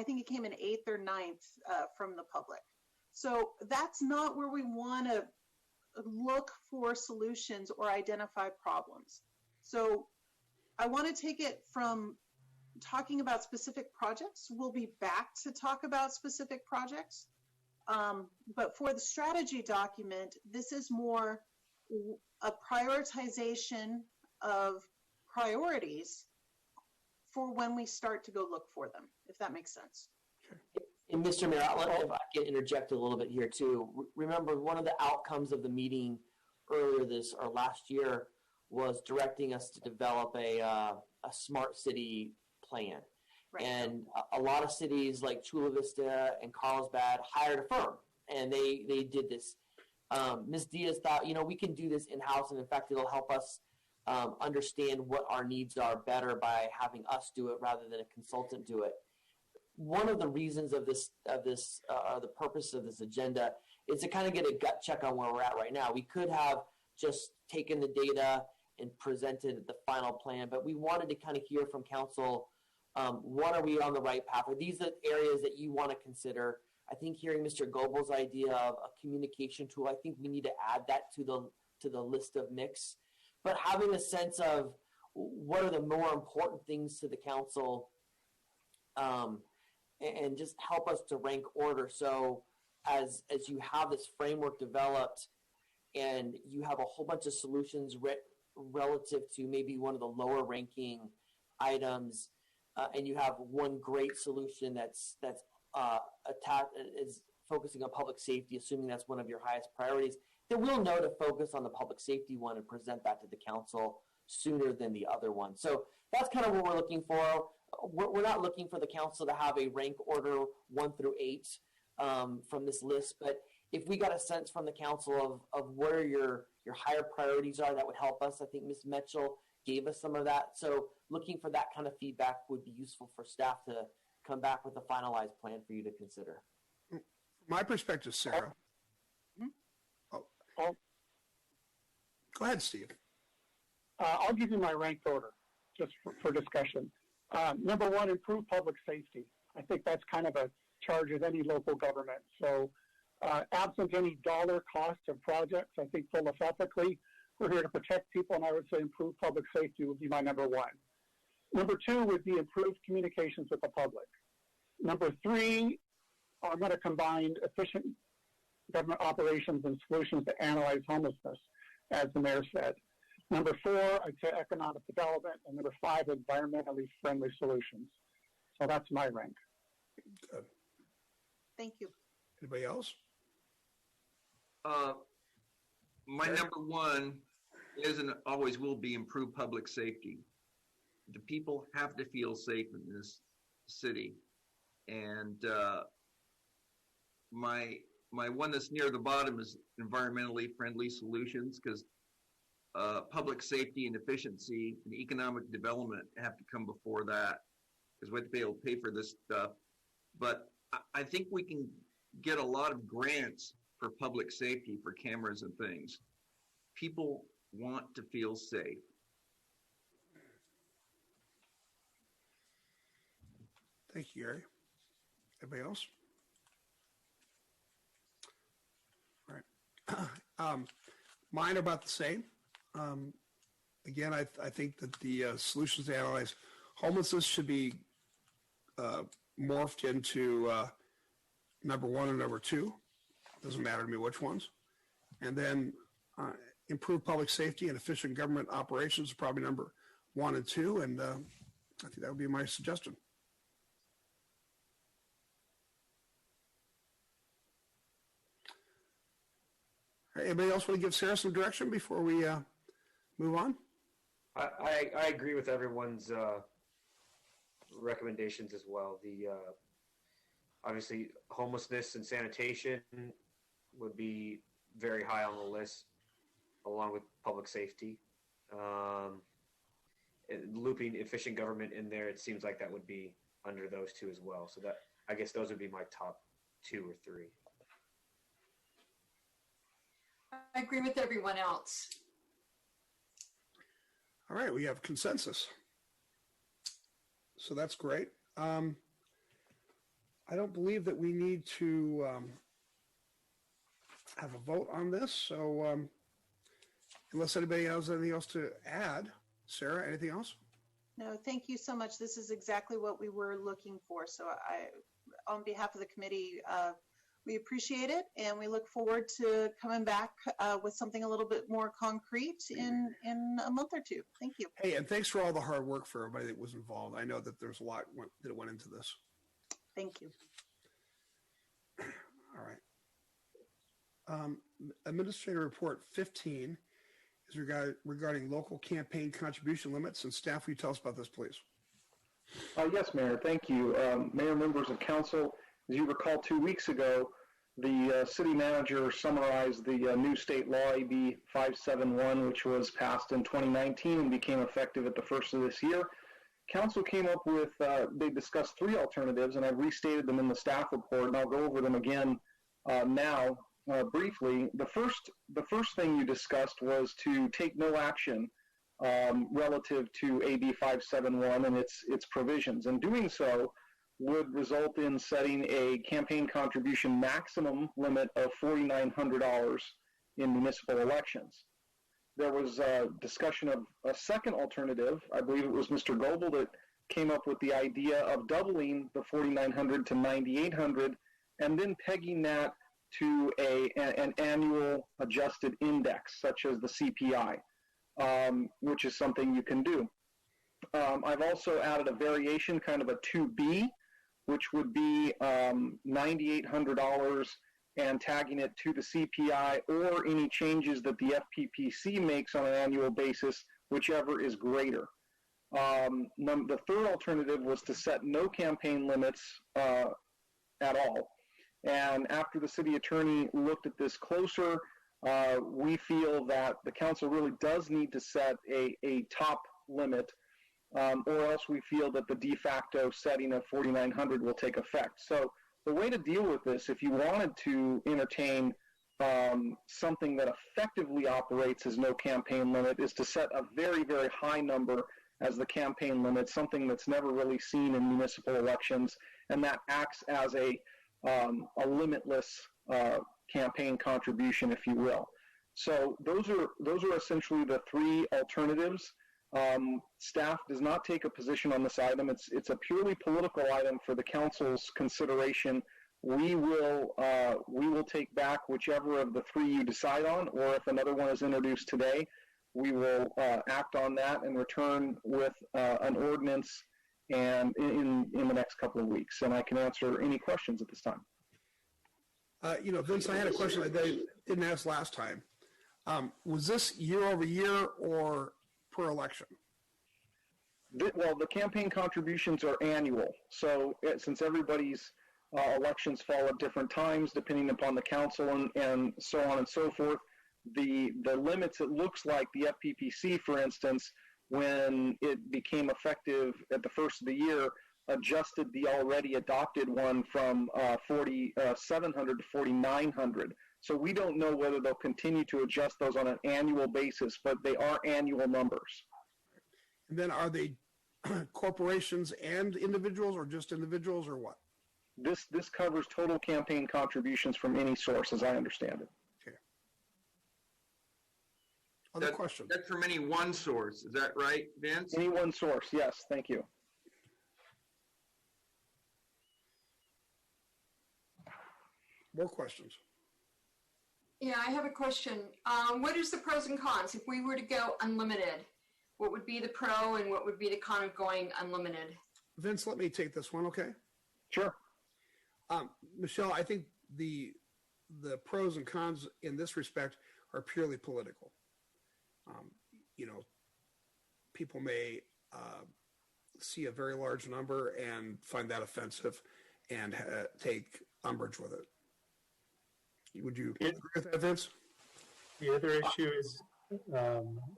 think it came in 8th or 9th from the public. So that's not where we want to look for solutions or identify problems. So I want to take it from talking about specific projects. We'll be back to talk about specific projects. But for the strategy document, this is more a prioritization of priorities for when we start to go look for them, if that makes sense. And Mr. Mayor, if I can interject a little bit here too. Remember, one of the outcomes of the meeting earlier this or last year was directing us to develop a smart city plan. Right. And a lot of cities like Chula Vista and Carlsbad hired a firm, and they did this. Ms. Diaz thought, we can do this in-house, and in fact, it'll help us understand what our needs are better by having us do it rather than a consultant do it. One of the reasons of the purpose of this agenda is to kind of get a gut check on where we're at right now. We could have just taken the data and presented the final plan, but we wanted to kind of hear from council. What are we on the right path? Are these the areas that you want to consider? I think hearing Mr. Goebel's idea of a communication tool, I think we need to add that to the list of mix. But having a sense of what are the more important things to the council, and just help us to rank order. So as you have this framework developed and you have a whole bunch of solutions relative to maybe one of the lower ranking items, and you have one great solution that's is focusing on public safety, assuming that's one of your highest priorities, then we'll know to focus on the public safety one and present that to the council sooner than the other one. So that's kind of what we're looking for. We're not looking for the council to have a rank order 1 through 8 from this list, but if we got a sense from the council of where your higher priorities are, that would help us. I think Ms. Mitchell gave us some of that. So looking for that kind of feedback would be useful for staff to come back with a finalized plan for you to consider. My perspective, Sarah. Go ahead, Steve. I'll give you my ranked order just for discussion. Number one, improve public safety. I think that's kind of a charge of any local government. So absent any dollar cost of projects, I think philosophically, we're here to protect people, and I would say improve public safety would be my number one. Number two would be improved communications with the public. Number three, I'm going to combine efficient government operations and solutions to analyze homelessness, as the mayor said. Number four, I'd say economic development. And number five, environmentally friendly solutions. So that's my rank. Good. Thank you. Anybody else? My number one is and always will be improve public safety. The people have to feel safe in this city. And my one that's near the bottom is environmentally friendly solutions, because public safety and efficiency and economic development have to come before that, because we have to be able to pay for this stuff. But I think we can get a lot of grants for public safety, for cameras and things. People want to feel safe. Thank you, Gary. Anybody else? All right. Mine are about the same. Again, I think that the solutions to analyze homelessness should be morphed into number one and number two. Doesn't matter to me which ones. And then improve public safety and efficient government operations is probably number 1 and 2. And I think that would be my suggestion. All right, anybody else want to give Sarah some direction before we move on? I agree with everyone's recommendations as well. The obviously homelessness and sanitation would be very high on the list, along with public safety. Looping efficient government in there, it seems like that would be under those two as well. So that, I guess those would be my top 2 or 3. I agree with everyone else. All right, we have consensus. So that's great. I don't believe that we need to have a vote on this. So unless anybody has anything else to add, Sarah, anything else? No, thank you so much. This is exactly what we were looking for. So on behalf of the committee, we appreciate it, and we look forward to coming back with something a little bit more concrete in a month or two. Thank you. Hey, and thanks for all the hard work for everybody that was involved. I know that there's a lot that went into this. Thank you. All right. Administrator Report 15 is regarding local campaign contribution limits. And staff, will you tell us about this, please? Yes, Mayor. Thank you. Mayor, members of council, as you recall, 2 weeks ago, the city manager summarized the new state law, AB 571, which was passed in 2019 and became effective at the first of this year. Council came up with, they discussed 3 alternatives, and I've restated them in the staff report, and I'll go over them again now briefly. The first thing you discussed was to take no action relative to AB 571 and its provisions, and doing so would result in setting a campaign contribution maximum limit of $4,900 in municipal elections. There was a discussion of a second alternative. I believe it was Mr. Goebel that came up with the idea of doubling the $4,900 to $9,800 and then pegging that to an annual adjusted index, such as the CPI, which is something you can do. I've also added a variation, kind of a 2B, which would be $9,800 and tagging it to the CPI or any changes that the FPPC makes on an annual basis, whichever is greater. The third alternative was to set no campaign limits at all. And after the city attorney looked at this closer, we feel that the council really does need to set a top limit, or else we feel that the de facto setting of $4,900 will take effect. So the way to deal with this, if you wanted to entertain something that effectively operates as no campaign limit, is to set a very, very high number as the campaign limit, something that's never really seen in municipal elections, and that acts as a limitless campaign contribution, if you will. So those are essentially the 3 alternatives. Staff does not take a position on this item. It's a purely political item for the council's consideration. We will take back whichever of the 3 you decide on, or if another one is introduced today, we will act on that and return with an ordinance and in the next couple of weeks. And I can answer any questions at this time. Vince, I had a question that I didn't ask last time. Was this year over year or per election? Well, the campaign contributions are annual. So since everybody's elections fall at different times, depending upon the council and so on and so forth, the limits, it looks like the FPPC, for instance, when it became effective at the first of the year, adjusted the already adopted one from 4,700 to 4,900. So we don't know whether they'll continue to adjust those on an annual basis, but they are annual numbers. And then are they corporations and individuals, or just individuals, or what? This covers total campaign contributions from any source, as I understand it. Okay. Other questions? That's from any one source. Is that right, Vince? Any one source, yes. Thank you. More questions? Yeah, I have a question. What is the pros and cons? If we were to go unlimited, what would be the pro and what would be the con of going unlimited? Vince, let me take this one, okay? Sure. Michelle, I think the pros and cons in this respect are purely political. People may see a very large number and find that offensive and take umbrage with it. Would you agree with that, Vince? The other issue is,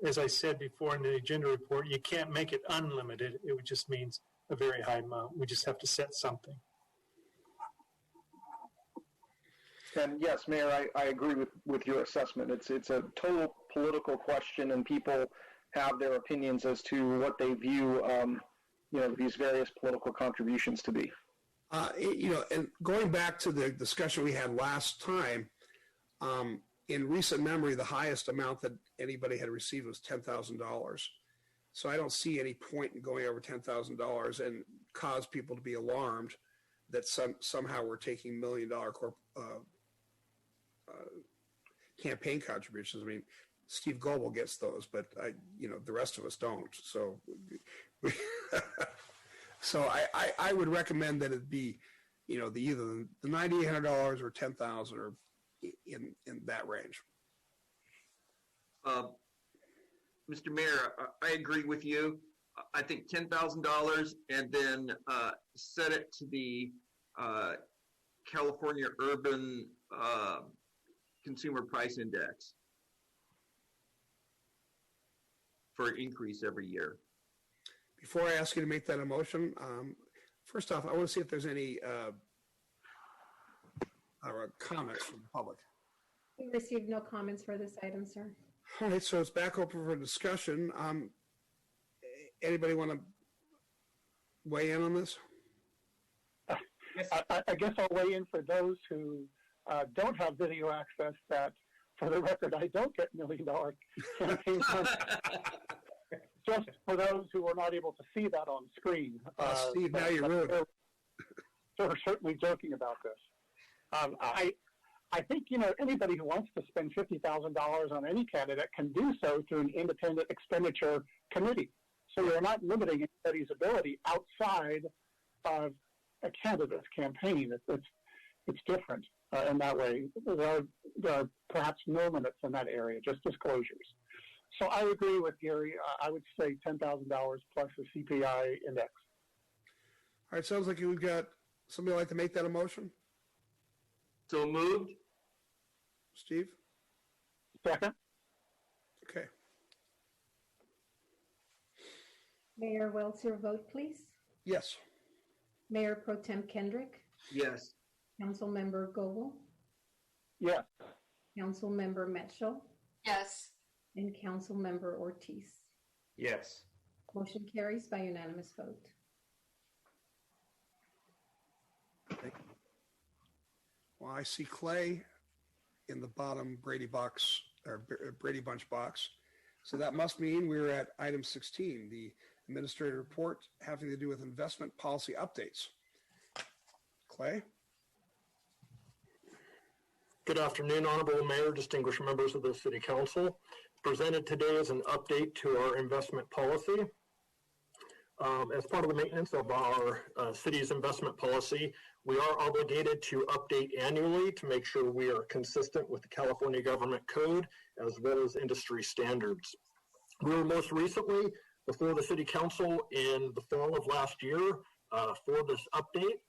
as I said before in the agenda report, you can't make it unlimited. It just means a very high amount. We just have to set something. And yes, Mayor, I agree with your assessment. It's a total political question, and people have their opinions as to what they view, these various political contributions to be. And going back to the discussion we had last time, in recent memory, the highest amount that anybody had received was $10,000. So I don't see any point in going over $10,000 and cause people to be alarmed that somehow we're taking $1 million campaign contributions. I mean, Steve Goebel gets those, but the rest of us don't. So, so I would recommend that it be, either the $9,800 or $10,000 or in that range. Mr. Mayor, I agree with you. I think $10,000 and then set it to the California Urban Consumer Price Index for an increase every year. Before I ask you to make that a motion, first off, I want to see if there's any comments from the public. We received no comments for this item, sir. All right, so it's back open for discussion. Anybody want to weigh in on this? I guess I'll weigh in for those who don't have video access that, for the record, I don't get $1 million campaign funds. Just for those who are not able to see that on screen. Steve, now you're rude. So we're certainly joking about this. I think, anybody who wants to spend $50,000 on any candidate can do so through an independent expenditure committee. So you're not limiting anybody's ability outside of a candidate's campaign. It's different in that way. There are perhaps no limits in that area, just disclosures. So I agree with Gary. I would say $10,000 plus the CPI index. All right, sounds like we've got somebody like to make that a motion. So moved. Steve? Second. Okay. Mayor Wells, your vote, please. Yes. Mayor Pro Tem Kendrick, Yes. Councilmember Goebel, Yes. Councilmember Metschel, Yes. and Councilmember Ortiz. Yes. Motion carries by unanimous vote. Well, I see Clay in the bottom Brady box or Brady Bunch box. So that must mean we're at item 16, the administrative report having to do with investment policy updates. Clay? Good afternoon, Honorable Mayor, distinguished members of the City Council. Presented today is an update to our investment policy. As part of the maintenance of our city's investment policy, we are obligated to update annually to make sure we are consistent with the California Government Code as well as industry standards. We were most recently before the City Council in the fall of last year for this update.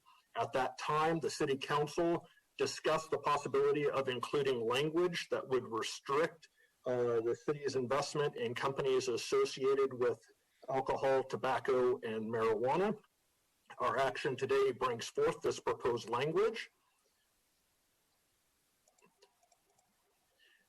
At that time, the City Council discussed the possibility of including language that would restrict the city's investment in companies associated with alcohol, tobacco, and marijuana. Our action today brings forth this proposed language.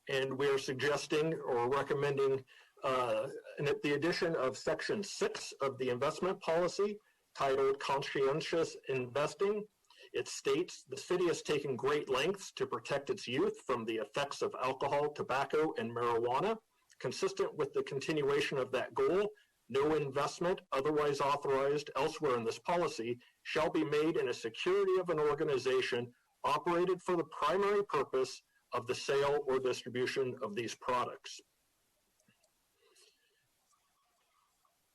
And we're suggesting or recommending the addition of Section 6 of the investment policy titled Conscientious Investing. It states, the city has taken great lengths to protect its youth from the effects of alcohol, tobacco, and marijuana. Consistent with the continuation of that goal, no investment otherwise authorized elsewhere in this policy shall be made in a security of an organization operated for the primary purpose of the sale or distribution of these products.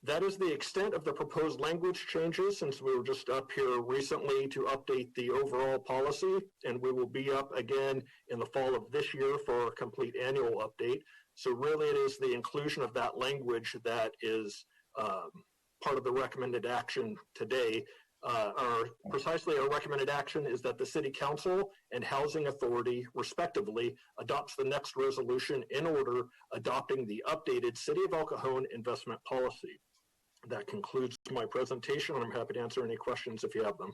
That is the extent of the proposed language changes, since we were just up here recently to update the overall policy, and we will be up again in the fall of this year for a complete annual update. So really it is the inclusion of that language that is part of the recommended action today. Precisely our recommended action is that the City Council and Housing Authority, respectively, adopts the next resolution in order adopting the updated City of El Cajon investment policy. That concludes my presentation, and I'm happy to answer any questions if you have them.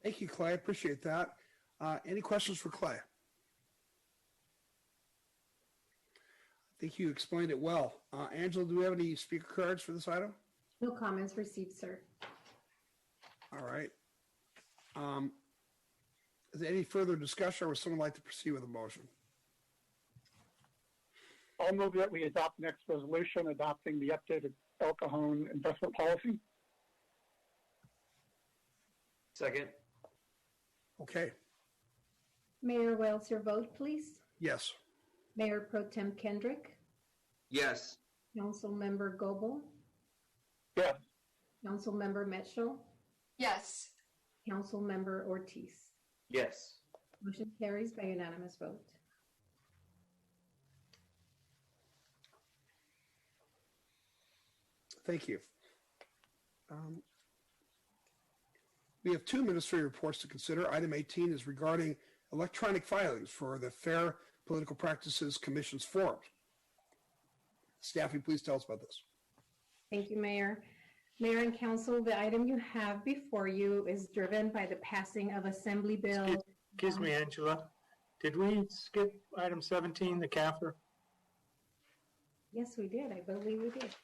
Thank you, Clay. I appreciate that. Any questions for Clay? I think you explained it well. Angela, do we have any speaker cards for this item? No comments received, sir. All right. Is there any further discussion, or would someone like to proceed with a motion? I'll move that we adopt next resolution adopting the updated El Cajon investment policy. Second. Okay. Mayor Wells, your vote, please. Yes. Mayor Pro Tem Kendrick, Yes. Councilmember Goebel, Yes. Councilmember Mitchell, Yes. Councilmember Ortiz. Yes. Motion carries by unanimous vote. Thank you. We have two administrative reports to consider. Item 18 is regarding electronic filings for the Fair Political Practices Commission's forums. Staff, will you please tell us about this? Thank you, Mayor. Mayor and Council, the item you have before you is driven by the passing of Assembly Bill. Excuse me, Angela. Did we skip item 17, the CAFR? Yes, we did. I believe we did.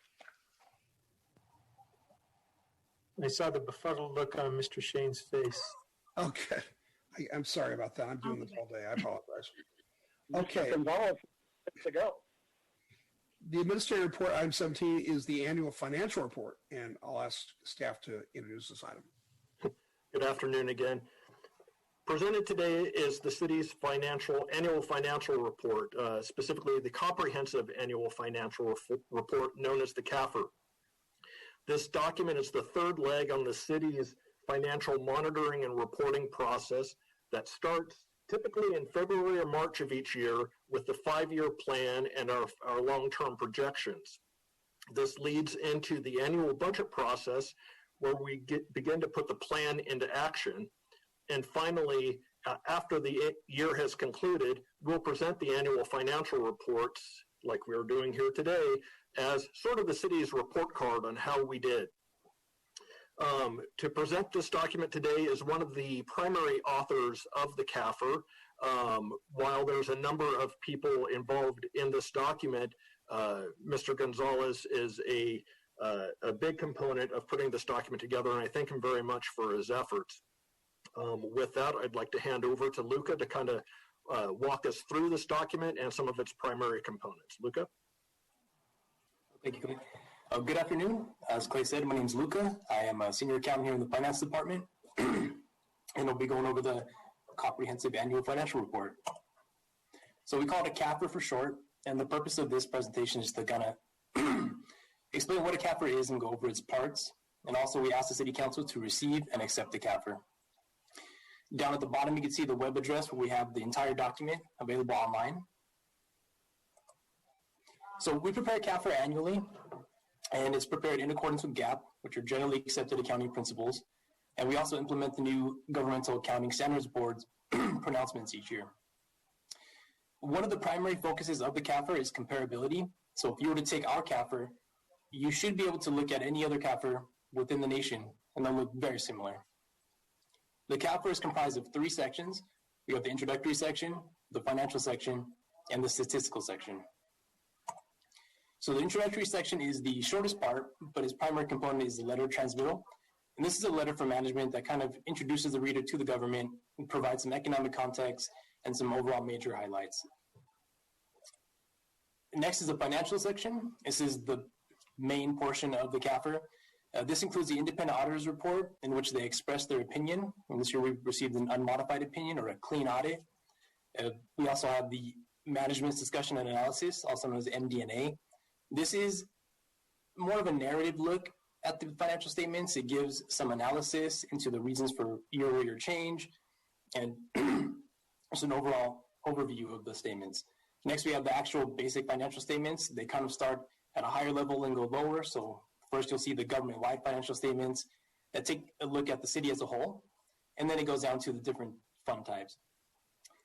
I saw the befuddled look on Mr. Shane's face. Okay. I'm sorry about that. I'm doing this all day. I apologize. Okay. Gonzalez, to go. The administrative report, item 17, is the annual financial report, and I'll ask staff to introduce this item. Good afternoon again. Presented today is the city's annual financial report, specifically the comprehensive annual financial report known as the CAFR. This document is the third leg on the city's financial monitoring and reporting process that starts typically in February or March of each year with the 5-year plan and our long-term projections. This leads into the annual budget process where we begin to put the plan into action. And finally, after the year has concluded, we'll present the annual financial reports, like we're doing here today, as sort of the city's report card on how we did. To present this document today is one of the primary authors of the CAFR. While there's a number of people involved in this document, Mr. Gonzalez is a big component of putting this document together, and I thank him very much for his efforts. With that, I'd like to hand over to Luca to kind of walk us through this document and some of its primary components. Luca? Thank you, Clay. Good afternoon. As Clay said, my name is Luca. I am a senior accountant here in the finance department, and I'll be going over the comprehensive annual financial report. So we call it a CAFR for short, and the purpose of this presentation is to kind of explain what a CAFR is and go over its parts. And also we ask the City Council to receive and accept the CAFR. Down at the bottom, you can see the web address where we have the entire document available online. So we prepare CAFR annually, and it's prepared in accordance with GAAP, which are generally accepted accounting principles. And we also implement the new Governmental Accounting Standards Board's pronouncements each year. One of the primary focuses of the CAFR is comparability. So if you were to take our CAFR, you should be able to look at any other CAFR within the nation, and they'll look very similar. The CAFR is comprised of 3 sections. We have the introductory section, the financial section, and the statistical section. So the introductory section is the shortest part, but its primary component is the letter of transmittal. And this is a letter from management that kind of introduces the reader to the government and provides some economic context and some overall major highlights. Next is the financial section. This is the main portion of the CAFR. This includes the independent auditor's report in which they express their opinion. And this year we received an unmodified opinion or a clean audit. We also have the management's discussion and analysis, also known as MD&A. This is more of a narrative look at the financial statements. It gives some analysis into the reasons for year-over-year change, and it's an overall overview of the statements. Next, we have the actual basic financial statements. They kind of start at a higher level and go lower. So first, you'll see the government-wide financial statements that take a look at the city as a whole, and then it goes down to the different fund types.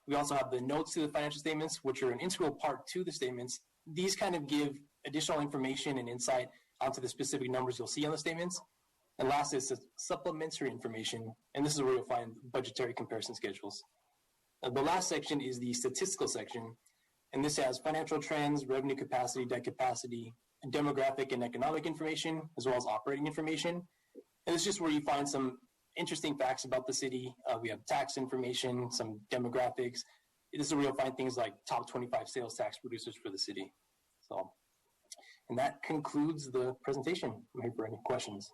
We also have the notes to the financial statements, which are an integral part to the statements. These kind of give additional information and insight onto the specific numbers you'll see on the statements. And last is supplementary information, and this is where you'll find budgetary comparison schedules. The last section is the statistical section, and this has financial trends, revenue capacity, debt capacity, demographic and economic information, as well as operating information. And it's just where you find some interesting facts about the city. We have tax information, some demographics. This is where you'll find things like top 25 sales tax producers for the city. So, and that concludes the presentation. I'm here for any questions.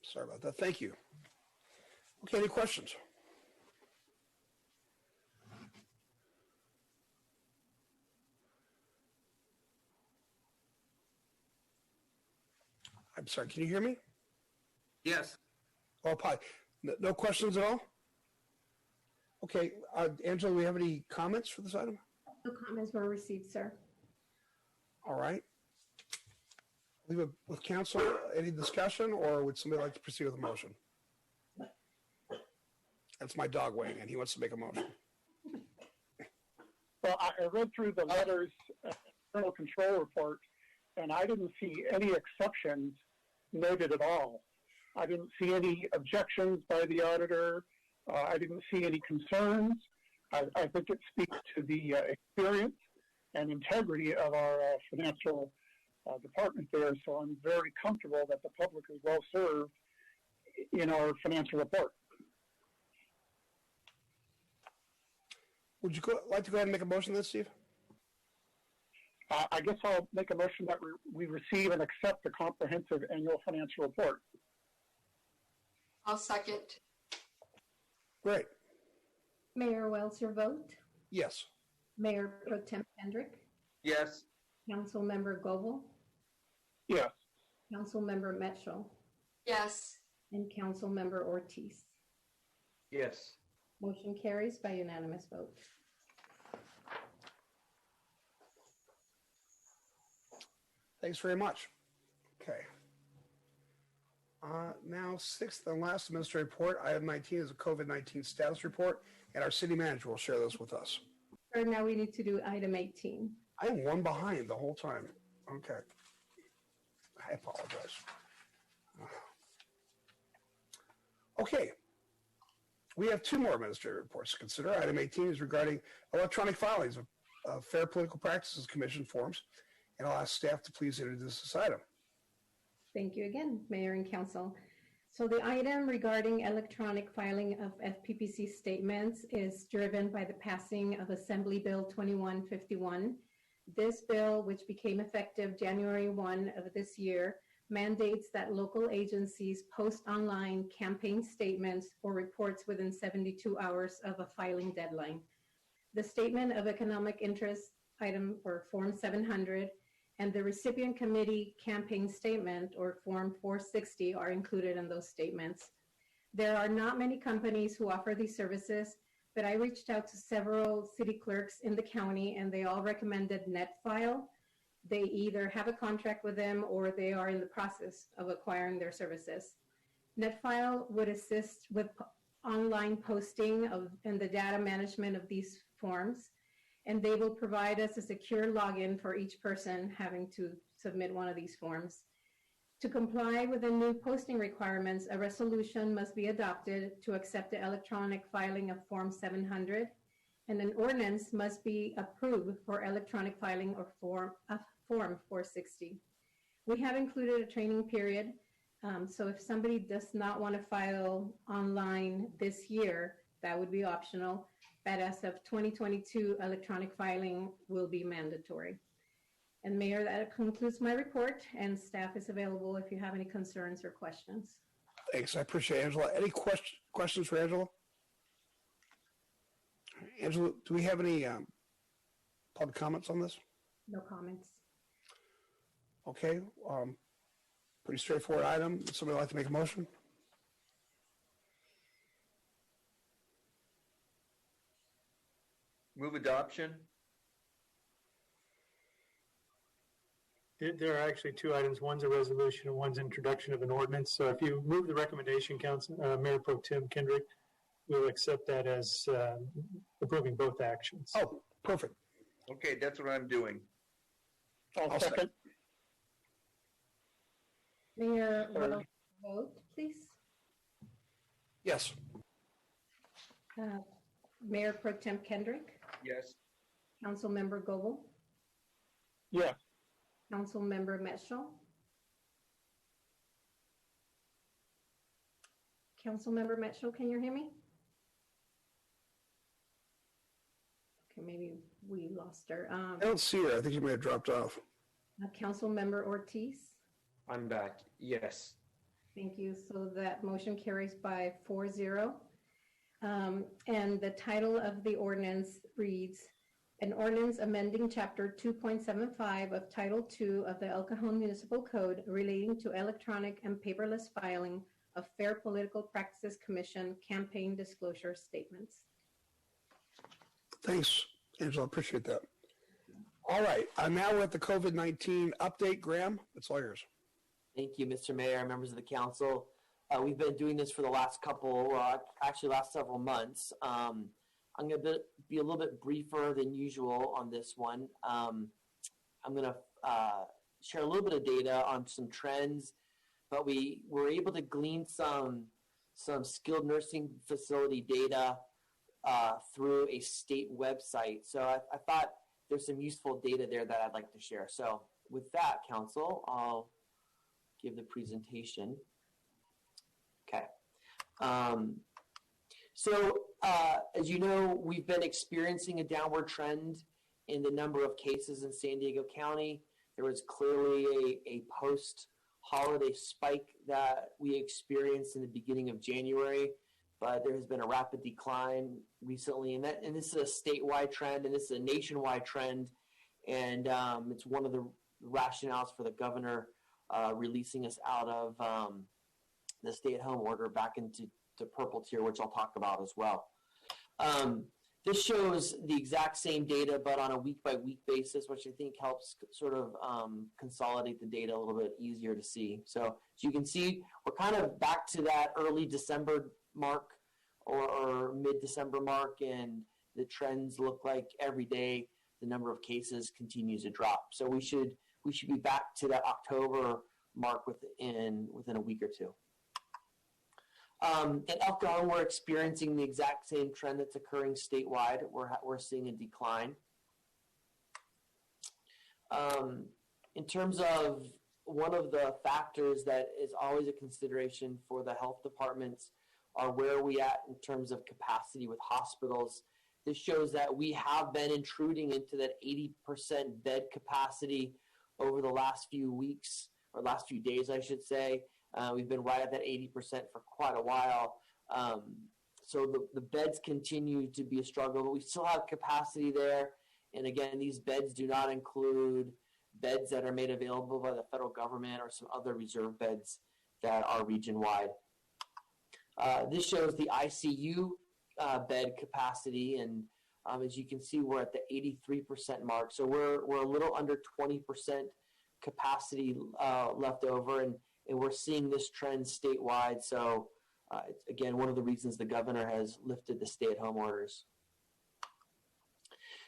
Sorry about that. Thank you. Okay, any questions? I'm sorry, can you hear me? Yes. Oh, no questions at all? Okay, Angela, do we have any comments for this item? No comments were received, sir. All right. Leave it with council. Any discussion, or would somebody like to proceed with a motion? That's my dog weighing, and he wants to make a motion. Well, I read through the letters, internal control report, and I didn't see any exceptions noted at all. I didn't see any objections by the auditor. I didn't see any concerns. I think it speaks to the experience and integrity of our financial department there. So I'm very comfortable that the public is well served in our financial report. Would you like to go ahead and make a motion then, Steve? I guess I'll make a motion that we receive and accept the comprehensive annual financial report. I'll second. Great. Mayor Wells, your vote? Yes. Mayor Pro Tem Kendrick? Yes. Councilmember Goebel? Yes. Councilmember Mitchell? Yes. And Councilmember Ortiz? Yes. Motion carries by unanimous vote. Thanks very much. Okay. Now, sixth and last administrative report, item 19 is a COVID-19 status report, and our city manager will share this with us. Sir, now we need to do item 18. I am one behind the whole time. Okay. I apologize. Okay. We have two more administrative reports to consider. Item 18 is regarding electronic filings of Fair Political Practices Commission forms, and I'll ask staff to please introduce this item. Thank you again, Mayor and Council. So the item regarding electronic filing of FPPC statements is driven by the passing of Assembly Bill 2151. This bill, which became effective January 1 of this year, mandates that local agencies post online campaign statements or reports within 72 hours of a filing deadline. The Statement of Economic Interest item, or Form 700, and the recipient committee campaign statement, or Form 460, are included in those statements. There are not many companies who offer these services, but I reached out to several city clerks in the county, and they all recommended NetFile. They either have a contract with them or they are in the process of acquiring their services. NetFile would assist with online posting and the data management of these forms, and they will provide us a secure login for each person having to submit one of these forms. To comply with the new posting requirements, a resolution must be adopted to accept the electronic filing of Form 700, and an ordinance must be approved for electronic filing of Form 460. We have included a training period, so if somebody does not want to file online this year, that would be optional. But as of 2022, electronic filing will be mandatory. And Mayor, that concludes my report, and staff is available if you have any concerns or questions. Thanks, I appreciate it, Angela. Any questions for Angela? Angela, do we have any public comments on this? No comments. Okay, pretty straightforward item. Would somebody like to make a motion? Move adoption. There are actually two items. One's a resolution and one's introduction of an ordinance. So if you move the recommendation, Council, Mayor Pro Tem Kendrick, we'll accept that as approving both actions. Oh, perfect. Okay, that's what I'm doing. I'll second. Mayor, will vote, please? Yes. Mayor Pro Tem Kendrick? Yes. Councilmember Goebel? Yes. Councilmember Mitchell? Councilmember Mitchell, can you hear me? maybe we lost her. I don't see her. I think she may have dropped off. Council Member Ortiz. I'm back. Yes. Thank you. So that motion carries by 4-0. And the title of the ordinance reads, an ordinance amending Chapter 2.75 of Title II of the El Cajon Municipal Code relating to electronic and paperless filing of Fair Political Practices Commission campaign disclosure statements. Thanks, Angela. Appreciate that. All right. Now we're at the COVID-19 update. Graham, it's all yours. Thank you, Mr. Mayor, members of the council. We've been doing this for the last last several months. I'm going to be a little bit briefer than usual on this one. I'm going to share a little bit of data on some trends, but we were able to glean some skilled nursing facility data through a state website. So I thought there's some useful data there that I'd like to share. So with that, council, I'll give the presentation. Okay. As you know, we've been experiencing a downward trend in the number of cases in San Diego County. There was clearly a post-holiday spike that we experienced in the beginning of January, but there has been a rapid decline recently, and this is a statewide trend, and this is a nationwide trend, and it's one of the rationales for the governor releasing us out of the stay-at-home order back into purple tier, which I'll talk about as well. This shows the exact same data, but on a week-by-week basis, which I think helps sort of consolidate the data a little bit easier to see. So as you can see, we're kind of back to that early December mark or mid-December mark, and the trends look like every day the number of cases continues to drop. So we should be back to that October mark within a week or two. In El Cajon, we're experiencing the exact same trend that's occurring statewide. We're seeing a decline. In terms of one of the factors that is always a consideration for the health departments are where are we at in terms of capacity with hospitals. This shows that we have been intruding into that 80% bed capacity over the last few weeks, or last few days, I should say. We've been right at that 80% for quite a while. So the beds continue to be a struggle, but we still have capacity there. And again, these beds do not include beds that are made available by the federal government or some other reserve beds that are region-wide. This shows the ICU bed capacity, and as you can see, we're at the 83% mark. So we're a little under 20% capacity left over, and we're seeing this trend statewide. So it's, again, one of the reasons the governor has lifted the stay-at-home orders.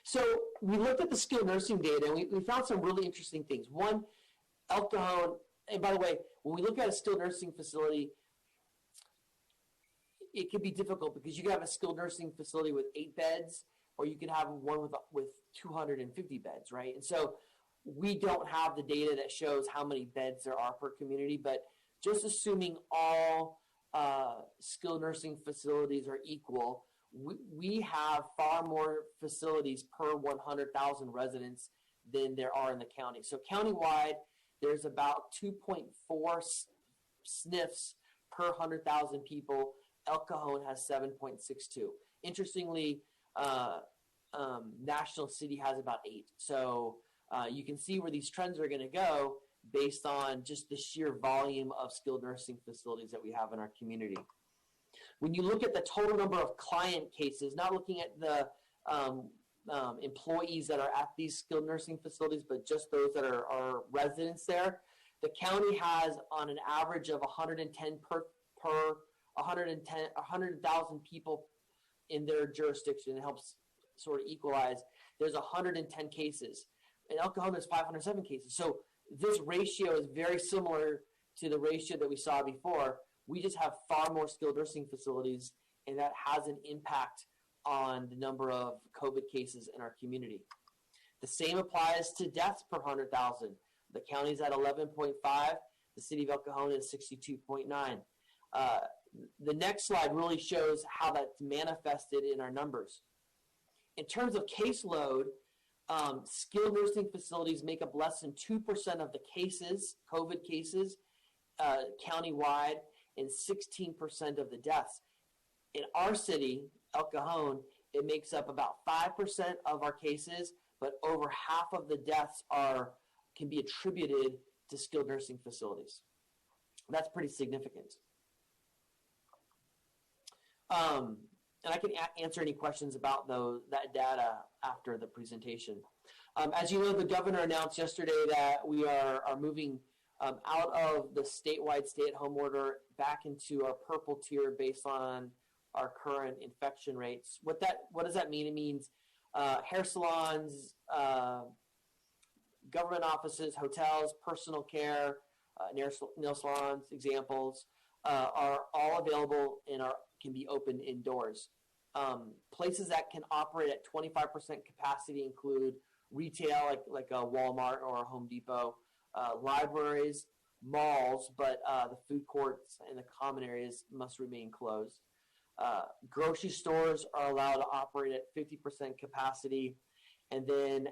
So we looked at the skilled nursing data, and we found some really interesting things. One, El Cajon, and by the way, when we look at a skilled nursing facility, it can be difficult because you can have a skilled nursing facility with 8 beds, or you can have one with 250 beds, right? And so we don't have the data that shows how many beds there are per community, but just assuming all skilled nursing facilities are equal, we have far more facilities per 100,000 residents than there are in the county. So countywide, there's about 2.4 SNFs per 100,000 people. El Cajon has 7.62. Interestingly, National City has about 8. So you can see where these trends are going to go based on just the sheer volume of skilled nursing facilities that we have in our community. When you look at the total number of client cases, not looking at the employees that are at these skilled nursing facilities, but just those that are residents there, the county has on an average of 110 per 100,000 people in their jurisdiction. It helps sort of equalize. There's 110 cases. In El Cajon, there's 507 cases. So this ratio is very similar to the ratio that we saw before. We just have far more skilled nursing facilities, and that has an impact on the number of COVID cases in our community. The same applies to deaths per 100,000. The county's at 11.5. The city of El Cajon is 62.9. The next slide really shows how that's manifested in our numbers. In terms of caseload, skilled nursing facilities make up less than 2% of the cases, COVID cases, countywide, and 16% of the deaths. In our city, El Cajon, it makes up about 5% of our cases, but over half of the deaths can be attributed to skilled nursing facilities. That's pretty significant. And I can answer any questions about that data after the presentation. As you know, the governor announced yesterday that we are moving out of the statewide stay-at-home order back into our purple tier based on our current infection rates. What does that mean? It means hair salons, government offices, hotels, personal care, nail salons, examples, are all available and can be opened indoors. Places that can operate at 25% capacity include retail, like a Walmart or a Home Depot, libraries, malls, but the food courts and the common areas must remain closed. Grocery stores are allowed to operate at 50% capacity. And then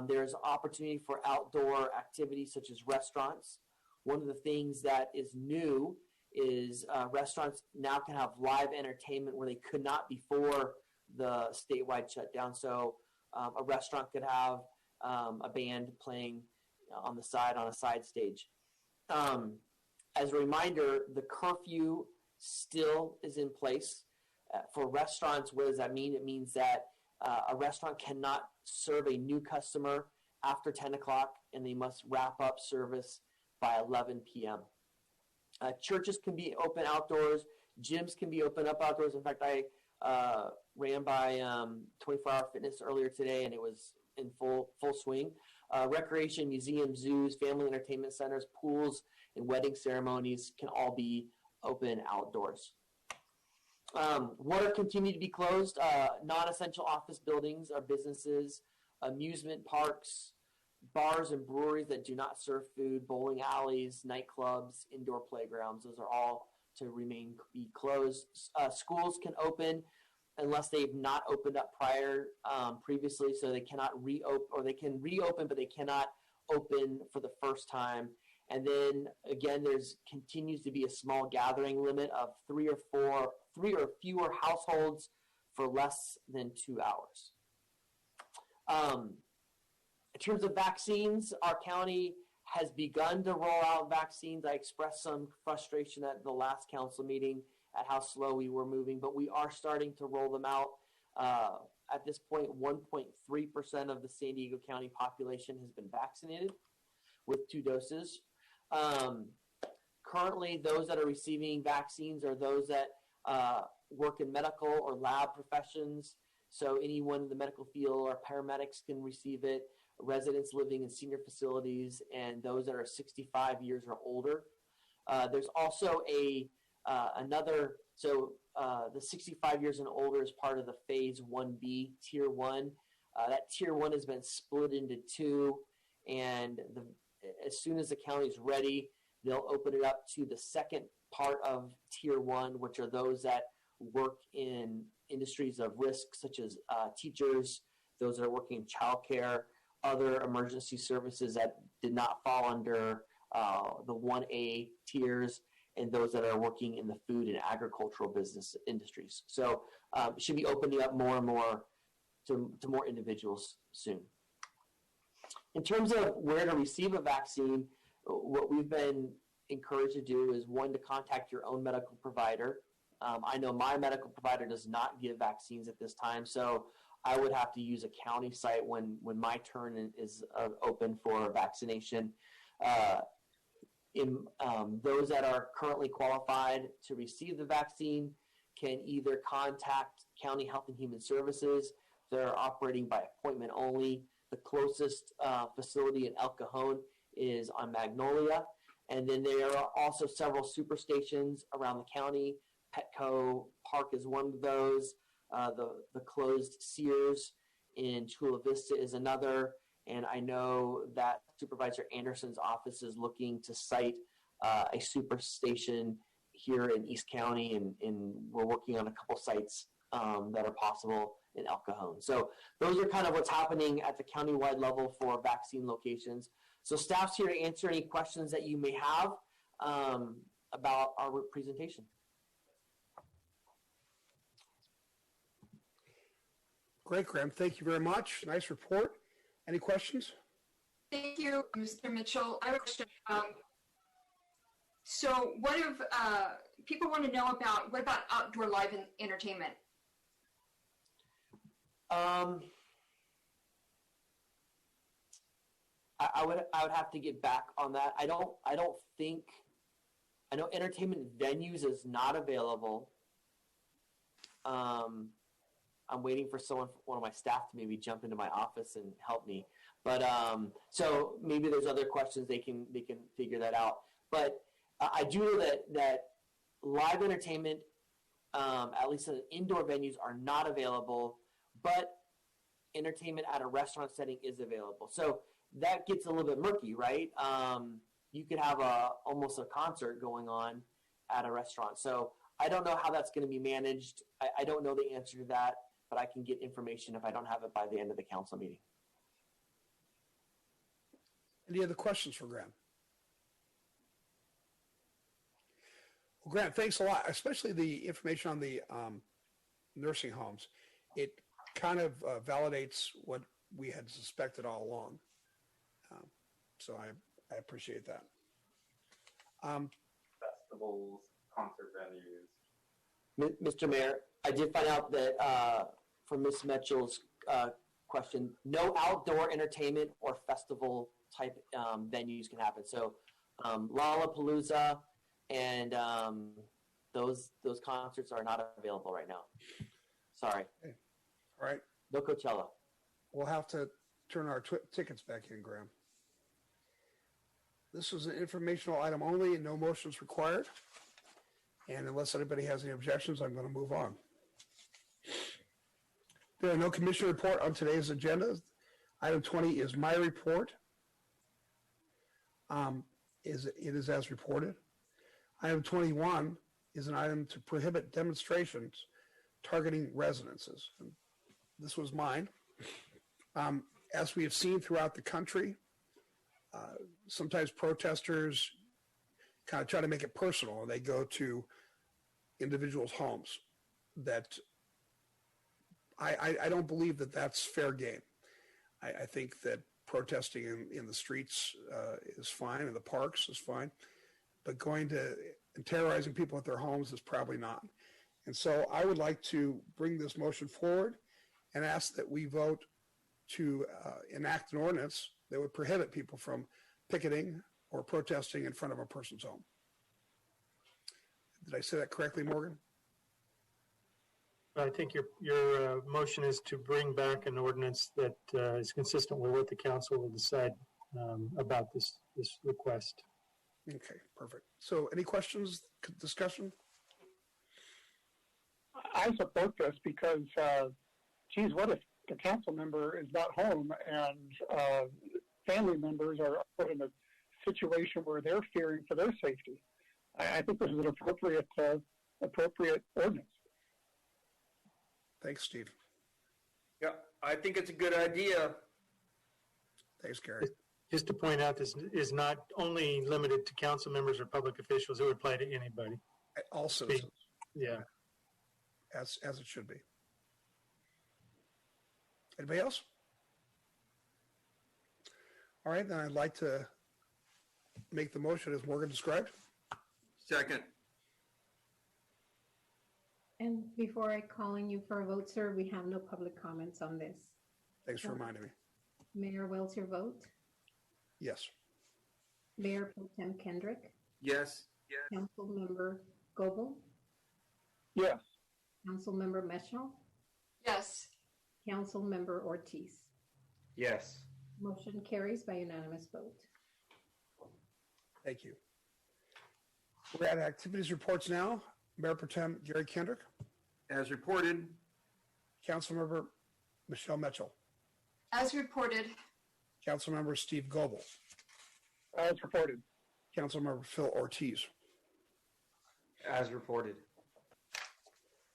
there's opportunity for outdoor activities such as restaurants. One of the things that is new is restaurants now can have live entertainment where they could not before the statewide shutdown. So a restaurant could have a band playing on the side on a side stage. As a reminder, the curfew still is in place. For restaurants, what does that mean? It means that a restaurant cannot serve a new customer after 10 o'clock, and they must wrap up service by 11 p.m. Churches can be open outdoors. Gyms can be open up outdoors. In fact, I ran by 24-hour fitness earlier today, and it was in full swing. Recreation, museums, zoos, family entertainment centers, pools, and wedding ceremonies can all be open outdoors. What are continued to be closed? Non-essential office buildings or businesses, amusement parks, bars and breweries that do not serve food, bowling alleys, nightclubs, indoor playgrounds. Those are all to be closed. Schools can open unless they've not opened up previously, so they cannot reopen, or they can reopen, but they cannot open for the first time. And then again, there's continues to be a small gathering limit of three or fewer households for less than 2 hours. In terms of vaccines, our county has begun to roll out vaccines. I expressed some frustration at the last council meeting at how slow we were moving, but we are starting to roll them out. At this point, 1.3% of the San Diego County population has been vaccinated with 2 doses. Currently, those that are receiving vaccines are those that work in medical or lab professions. So anyone in the medical field or paramedics can receive it, residents living in senior facilities, and those that are 65 years or older. There's also the 65 years and older is part of the Phase 1B, Tier 1. That Tier 1 has been split into 2, and as soon as the county's ready, they'll open it up to the second part of Tier 1, which are those that work in industries of risk, such as teachers, those that are working in childcare, other emergency services that did not fall under the 1A tiers, and those that are working in the food and agricultural business industries. So it should be opening up more and more to more individuals soon. In terms of where to receive a vaccine, what we've been encouraged to do is, one, to contact your own medical provider. I know my medical provider does not give vaccines at this time, so I would have to use a county site when my turn is open for vaccination. Those that are currently qualified to receive the vaccine can either contact County Health and Human Services. They're operating by appointment only. The closest facility in El Cajon is on Magnolia. And then there are also several super stations around the county. Petco Park is one of those. The closed Sears in Chula Vista is another. And I know that Supervisor Anderson's office is looking to site a super station here in East County, and we're working on a couple sites that are possible in El Cajon. So those are kind of what's happening at the countywide level for vaccine locations. So staff's here to answer any questions that you may have about our presentation. Great, Graham. Thank you very much. Nice report. Any questions? Thank you, Mr. Mitchell. I have a question. So what if people want to know about, what about outdoor live entertainment? I would have to get back on that. I don't think, I know entertainment venues is not available. I'm waiting for one of my staff to maybe jump into my office and help me. But so maybe there's other questions they can figure that out. But I do know that live entertainment, at least in indoor venues, are not available. But entertainment at a restaurant setting is available. So that gets a little bit murky, right? You could have almost a concert going on at a restaurant. So I don't know how that's going to be managed. I don't know the answer to that, but I can get information if I don't have it by the end of the council meeting. Any other questions for Graham? Well, Graham, thanks a lot, especially the information on the nursing homes. It kind of validates what we had suspected all along. So I appreciate that. Festivals, concert venues. Mr. Mayor, I did find out that from Ms. Mitchell's question, no outdoor entertainment or festival type venues can happen. So Lollapalooza and those concerts are not available right now. Sorry. Okay. All right. No Coachella. We'll have to turn our tickets back in, Graham. This was an informational item only and no motions required. And unless anybody has any objections, I'm going to move on. There are no commission report on today's agenda. Item 20 is my report. It is as reported. Item 21 is an item to prohibit demonstrations targeting residences. And this was mine. As we have seen throughout the country, sometimes protesters kind of try to make it personal, and they go to individuals' homes. That I don't believe that that's fair game. I think that protesting in the streets is fine, in the parks is fine, but going to and terrorizing people at their homes is probably not. And so I would like to bring this motion forward and ask that we vote to enact an ordinance that would prohibit people from picketing or protesting in front of a person's home. Did I say that correctly, Morgan? I think your motion is to bring back an ordinance that is consistent with what the council will decide about this request. Okay, perfect. So any questions, discussion? I support this because, geez, what if the council member is not home and family members are put in a situation where they're fearing for their safety? I think this is an appropriate ordinance. Thanks, Steve. Yeah, I think it's a good idea. Thanks, Gary. Just to point out, this is not only limited to council members or public officials. It would apply to anybody. All citizens. Yeah. As it should be. Anybody else? All right, then I'd like to make the motion as Morgan described. Second. And before I calling you for a vote, sir, we have no public comments on this. Thanks for reminding me. Mayor Wells, your vote. Yes. Mayor Pro Tem Kendrick. Yes. Councilmember Goebel. Yes. Councilmember Meschel. Yes. Councilmember Ortiz. Yes. Motion carries by unanimous vote. Thank you. We're at activities reports now. Mayor Pro Tem Gary Kendrick. As reported. Councilmember Michelle Mitchell. As reported. Councilmember Steve Goebel. As reported. Councilmember Phil Ortiz. As reported.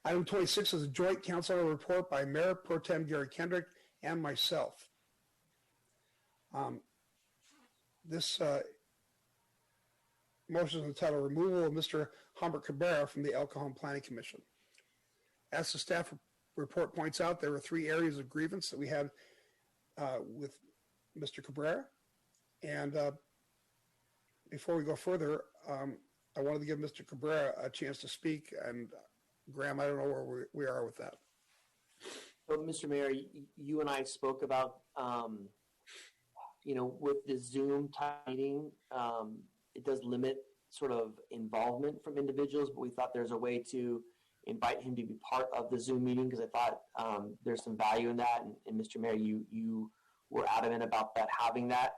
Item 26 is a joint council report by Mayor Pro Tem Gary Kendrick and myself. This motion is entitled Removal of Mr. Humbert Cabrera from the El Cajon Planning Commission. As the staff report points out, there were 3 areas of grievance that we had with Mr. Cabrera. And before we go further, I wanted to give Mr. Cabrera a chance to speak. And Graham, I don't know where we are with that. So, Mr. Mayor, you and I spoke about, with the Zoom meeting, it does limit sort of involvement from individuals, but we thought there's a way to invite him to be part of the Zoom meeting because I thought there's some value in that. And Mr. Mayor, you were adamant about that, having that.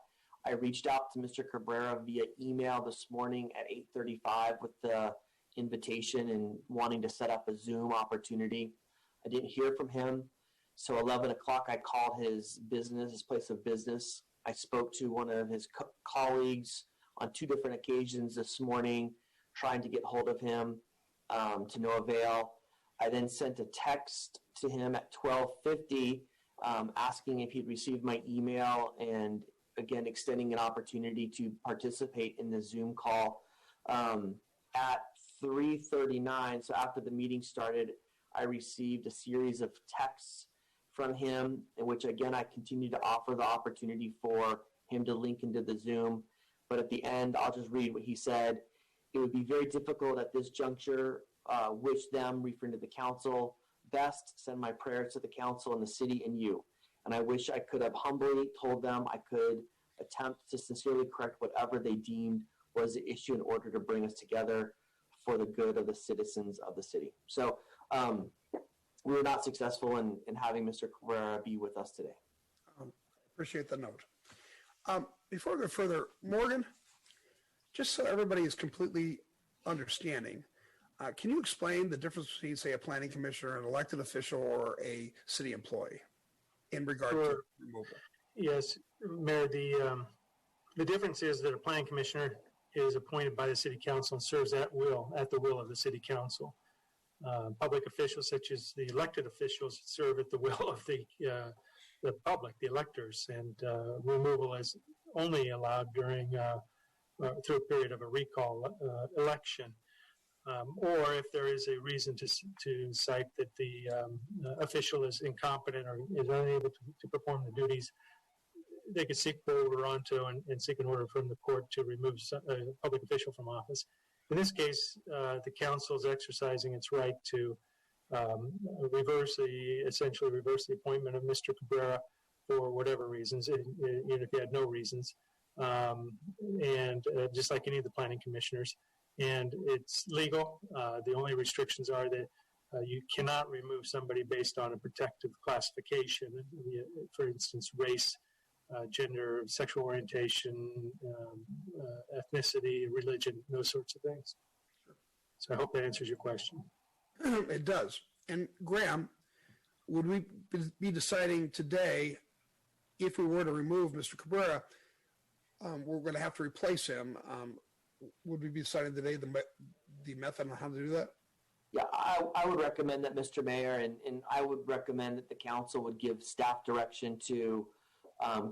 I reached out to Mr. Cabrera via email this morning at 8:35 with the invitation and wanting to set up a Zoom opportunity. I didn't hear from him. So 11 o'clock, I called his place of business. I spoke to one of his colleagues on 2 different occasions this morning, trying to get hold of him to no avail. I then sent a text to him at 12:50 asking if he'd received my email and, again, extending an opportunity to participate in the Zoom call. At 3:39, so after the meeting started, I received a series of texts from him in which, again, I continue to offer the opportunity for him to link into the Zoom. But at the end, I'll just read what he said. It would be very difficult at this juncture. Wish them, referring to the council, best. Send my prayers to the council and the city and you. And I wish I could have humbly told them I could attempt to sincerely correct whatever they deemed was the issue in order to bring us together for the good of the citizens of the city. So we were not successful in having Mr. Cabrera be with us today. Appreciate the note. Before we go further, Morgan, just so everybody is completely understanding, can you explain the difference between, say, a planning commissioner, an elected official, or a city employee in regard to removal? Yes, Mayor, the difference is that a planning commissioner is appointed by the city council and serves at the will of the city council. Public officials, such as the elected officials, serve at the will of the public, the electors, and removal is only allowed during through a period of a recall election, or if there is a reason to cite that the official is incompetent or is unable to perform the duties. They could seek order onto and seek an order from the court to remove a public official from office. In this case, the council is exercising its right to essentially reverse the appointment of Mr. Cabrera for whatever reasons, even if he had no reasons, and just like any of the planning commissioners. And it's legal. The only restrictions are that you cannot remove somebody based on a protective classification, for instance, race, gender, sexual orientation, ethnicity, religion, those sorts of things. So I hope that answers your question. It does. And Graham, would we be deciding today, if we were to remove Mr. Cabrera, we're going to have to replace him? Would we be deciding today the method on how to do that? Yeah, I would recommend that, Mr. Mayor, and I would recommend that the council would give staff direction to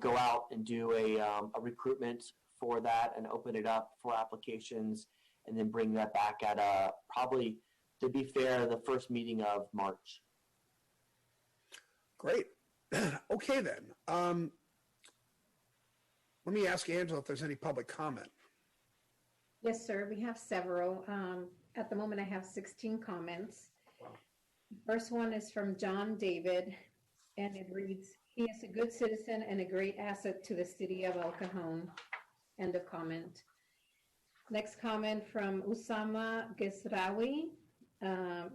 go out and do a recruitment for that and open it up for applications, and then bring that back at probably, to be fair, the first meeting of March. Great. Okay, then. Let me ask Angela if there's any public comment. Yes, sir. We have several. At the moment, I have 16 comments. Wow. The first one is from John David, and it reads, "He is a good citizen and a great asset to the city of El Cajon." End of comment. Next comment from Usama Gesrawi.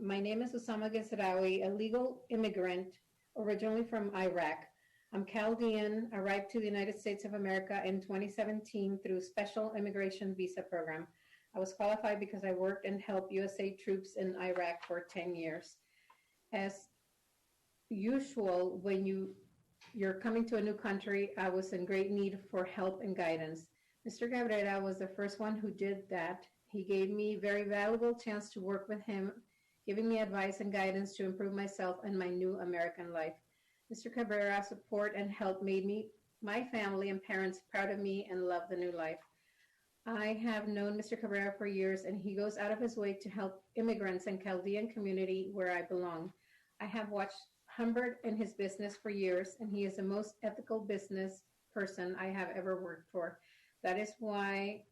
My name is Usama Gesrawi, a legal immigrant originally from Iraq. I'm Chaldean, arrived to the United States of America in 2017 through special immigration visa program. I was qualified because I worked and helped USA troops in Iraq for 10 years. As usual, when you're coming to a new country, I was in great need for help and guidance. Mr. Cabrera was the first one who did that. He gave me a very valuable chance to work with him giving me advice and guidance to improve myself and my new American life. Mr. Cabrera's support and help made me, my family, and parents proud of me and love the new life. I have known Mr. Cabrera for years, and he goes out of his way to help immigrants and Chaldean community where I belong. I have watched Humbert in his business for years, and he is the most ethical business person I have ever worked for. That is why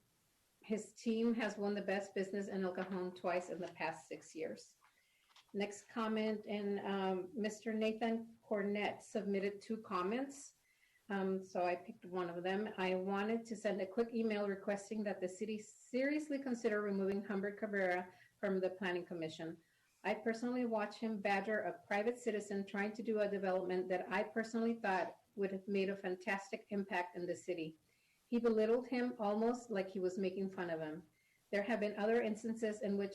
his team has won the best business in El Cajon twice in the past 6 years. Next comment, and Mr. Nathan Cornett submitted 2 comments. So I picked one of them. I wanted to send a quick email requesting that the city seriously consider removing Humbert Cabrera from the Planning Commission. I personally watched him badger a private citizen trying to do a development that I personally thought would have made a fantastic impact in the city. He belittled him almost like he was making fun of him. There have been other instances in which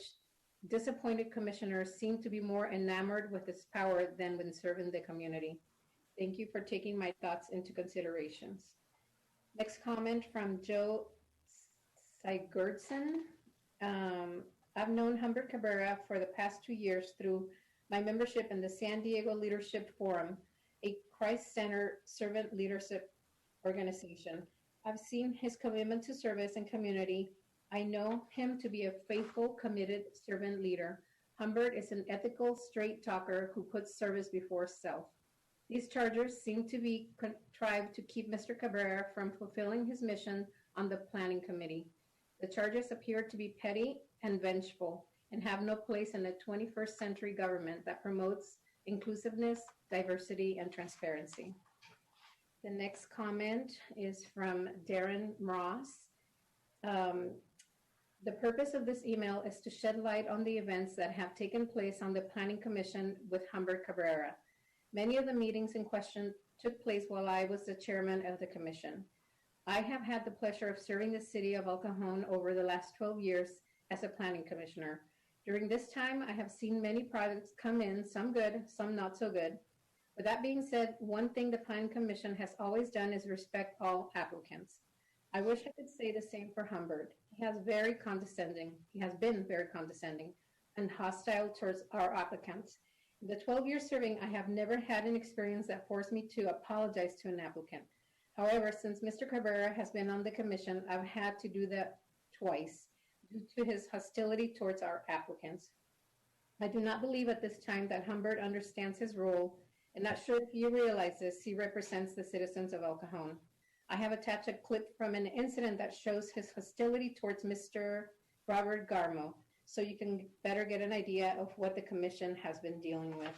disappointed commissioners seem to be more enamored with his power than when serving the community. Thank you for taking my thoughts into considerations. Next comment from Joe Sigurdson. I've known Humbert Cabrera for the past 2 years through my membership in the San Diego Leadership Forum, a Christ-centered servant leadership organization. I've seen his commitment to service and community. I know him to be a faithful, committed servant leader. Humbert is an ethical, straight talker who puts service before self. These charges seem to be contrived to keep Mr. Cabrera from fulfilling his mission on the planning committee. The charges appear to be petty and vengeful and have no place in a 21st century government that promotes inclusiveness, diversity, and transparency. The next comment is from Darren Ross. The purpose of this email is to shed light on the events that have taken place on the Planning Commission with Humbert Cabrera. Many of the meetings in question took place while I was the chairman of the commission. I have had the pleasure of serving the city of El Cajon over the last 12 years as a planning commissioner. During this time, I have seen many projects come in, some good, some not so good. With that being said, one thing the Planning Commission has always done is respect all applicants. I wish I could say the same for Humbert. He has been very condescending and hostile towards our applicants. In the 12 years serving, I have never had an experience that forced me to apologize to an applicant. However, since Mr. Cabrera has been on the commission, I've had to do that twice due to his hostility towards our applicants. I do not believe at this time that Humbert understands his role, and not sure if he realizes he represents the citizens of El Cajon. I have attached a clip from an incident that shows his hostility towards Mr. Robert Garmo, so you can better get an idea of what the commission has been dealing with.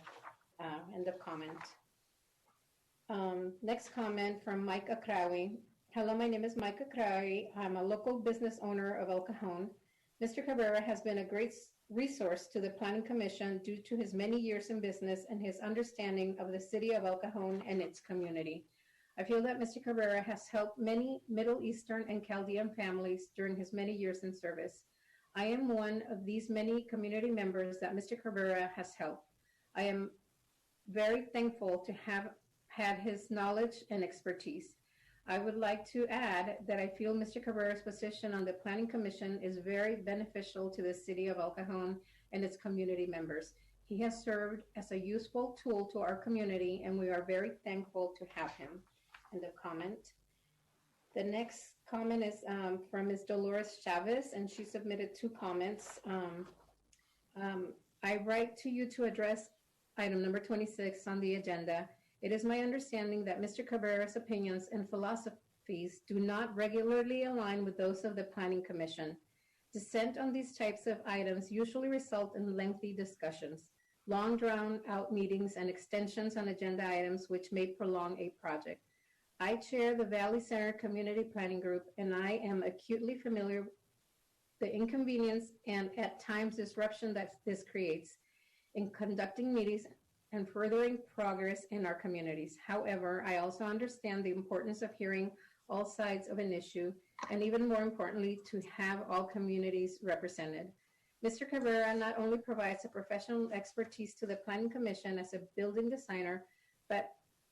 End of comment. Next comment from Mike Akrawi. Hello, my name is Mike Akrawi. I'm a local business owner of El Cajon. Mr. Cabrera has been a great resource to the Planning Commission due to his many years in business and his understanding of the city of El Cajon and its community. I feel that Mr. Cabrera has helped many Middle Eastern and Chaldean families during his many years in service. I am one of these many community members that Mr. Cabrera has helped. I am very thankful to have had his knowledge and expertise. I would like to add that I feel Mr. Cabrera's position on the Planning Commission is very beneficial to the city of El Cajon and its community members. He has served as a useful tool to our community, and we are very thankful to have him. End of comment. The next comment is from Ms. Dolores Chavez, and she submitted 2 comments. I write to you to address item number 26 on the agenda. It is my understanding that Mr. Cabrera's opinions and philosophies do not regularly align with those of the Planning Commission. Dissent on these types of items usually result in lengthy discussions, long drawn-out meetings, and extensions on agenda items which may prolong a project. I chair the Valley Center Community Planning Group, and I am acutely familiar with the inconvenience and at times disruption that this creates in conducting meetings and furthering progress in our communities. However, I also understand the importance of hearing all sides of an issue, and even more importantly, to have all communities represented. Mr. Cabrera not only provides a professional expertise to the Planning Commission as a building designer, but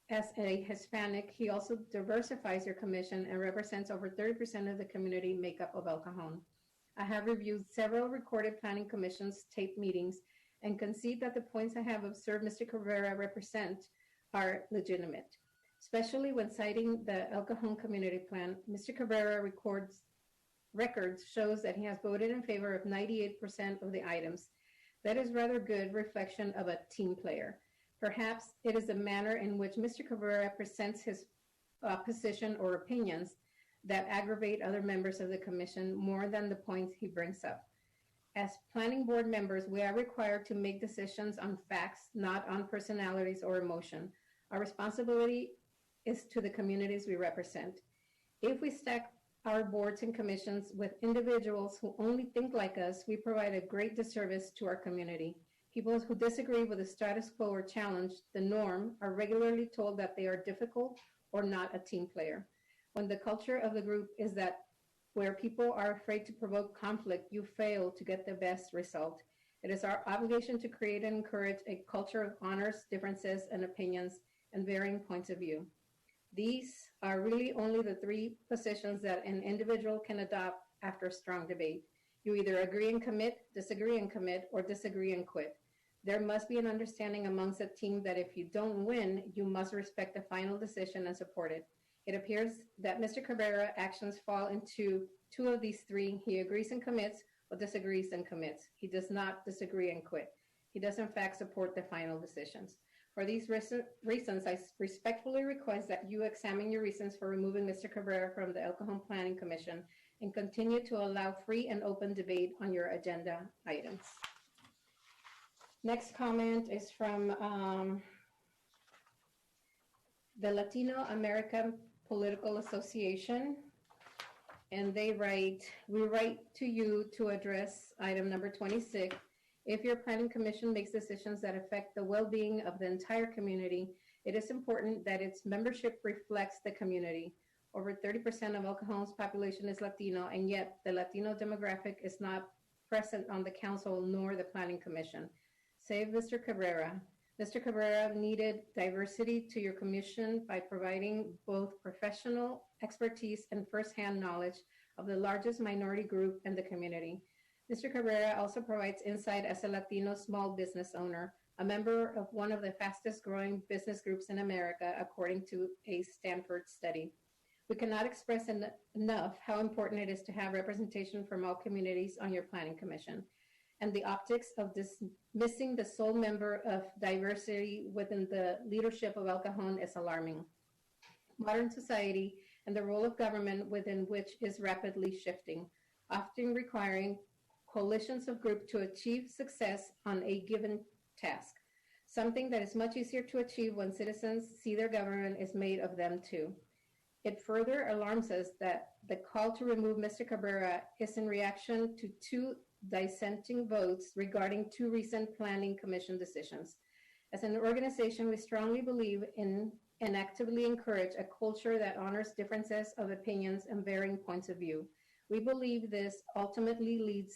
as a Hispanic, he also diversifies your commission and represents over 30% of the community makeup of El Cajon. I have reviewed several recorded Planning Commission's taped meetings, and concede that the points I have observed Mr. Cabrera represent are legitimate. Especially when citing the El Cajon Community Plan, Mr. Cabrera records shows that he has voted in favor of 98% of the items. That is rather good reflection of a team player. Perhaps it is the manner in which Mr. Cabrera presents his position or opinions that aggravate other members of the commission more than the points he brings up. As planning board members, we are required to make decisions on facts, not on personalities or emotion. Our responsibility is to the communities we represent. If we stack our boards and commissions with individuals who only think like us, we provide a great disservice to our community. People who disagree with the status quo or challenge the norm are regularly told that they are difficult or not a team player. When the culture of the group is that where people are afraid to provoke conflict, you fail to get the best result. It is our obligation to create and encourage a culture of honors, differences, and opinions, and varying points of view. These are really only the three positions that an individual can adopt after strong debate. You either agree and commit, disagree and commit, or disagree and quit. There must be an understanding amongst a team that if you don't win, you must respect the final decision and support it. It appears that Mr. Cabrera's actions fall into two of these three. He agrees and commits, or disagrees and commits. He does not disagree and quit. He does in fact support the final decisions. For these reasons, I respectfully request that you examine your reasons for removing Mr. Cabrera from the El Cajon Planning Commission and continue to allow free and open debate on your agenda items. Next comment is from the Latino American Political Association, and they write, we write to you to address item number 26. If your planning commission makes decisions that affect the well-being of the entire community, it is important that its membership reflects the community. Over 30% of El Cajon's population is Latino, and yet the Latino demographic is not present on the council nor the planning commission. Save Mr. Cabrera. Mr. Cabrera needed diversity to your commission by providing both professional expertise and firsthand knowledge of the largest minority group in the community. Mr. Cabrera also provides insight as a Latino small business owner, a member of one of the fastest growing business groups in America, according to a Stanford study. We cannot express enough how important it is to have representation from all communities on your planning commission. And the optics of dismissing the sole member of diversity within the leadership of El Cajon is alarming. Modern society and the role of government within which is rapidly shifting, often requiring coalitions of groups to achieve success on a given task, something that is much easier to achieve when citizens see their government is made of them too. It further alarms us that the call to remove Mr. Cabrera is in reaction to two dissenting votes regarding two recent planning commission decisions. As an organization, we strongly believe in and actively encourage a culture that honors differences of opinions and varying points of view. We believe this ultimately leads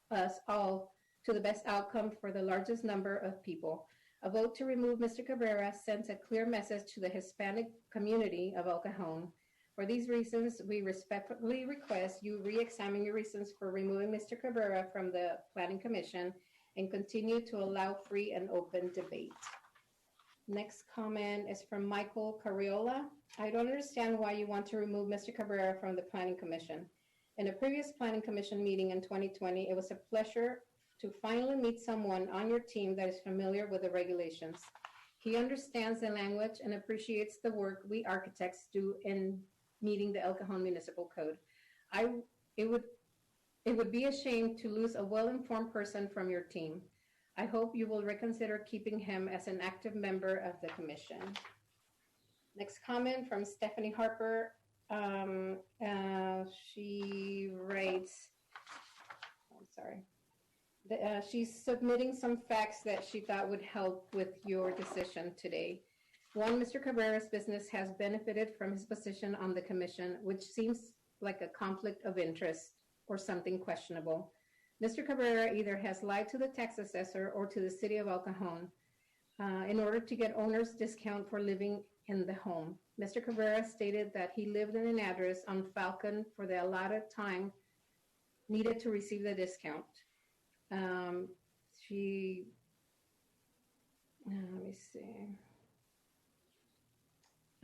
us all to the best outcome for the largest number of people. A vote to remove Mr. Cabrera sends a clear message to the Hispanic community of El Cajon. For these reasons, we respectfully request you re-examine your reasons for removing Mr. Cabrera from the Planning Commission and continue to allow free and open debate. Next comment is from Michael Carriola. I don't understand why you want to remove Mr. Cabrera from the Planning Commission. In a previous Planning Commission meeting in 2020, it was a pleasure to finally meet someone on your team that is familiar with the regulations. He understands the language and appreciates the work we architects do in meeting the El Cajon Municipal Code. It would be a shame to lose a well-informed person from your team. I hope you will reconsider keeping him as an active member of the commission. Next comment from Stephanie Harper. She writes, she's submitting some facts that she thought would help with your decision today. One, Mr. Cabrera's business has benefited from his position on the commission, which seems like a conflict of interest or something questionable. Mr. Cabrera either has lied to the tax assessor or to the city of El Cajon in order to get owner's discount for living in the home. Mr. Cabrera stated that he lived in an address on Falcon for the allotted time needed to receive the discount. She Let me see.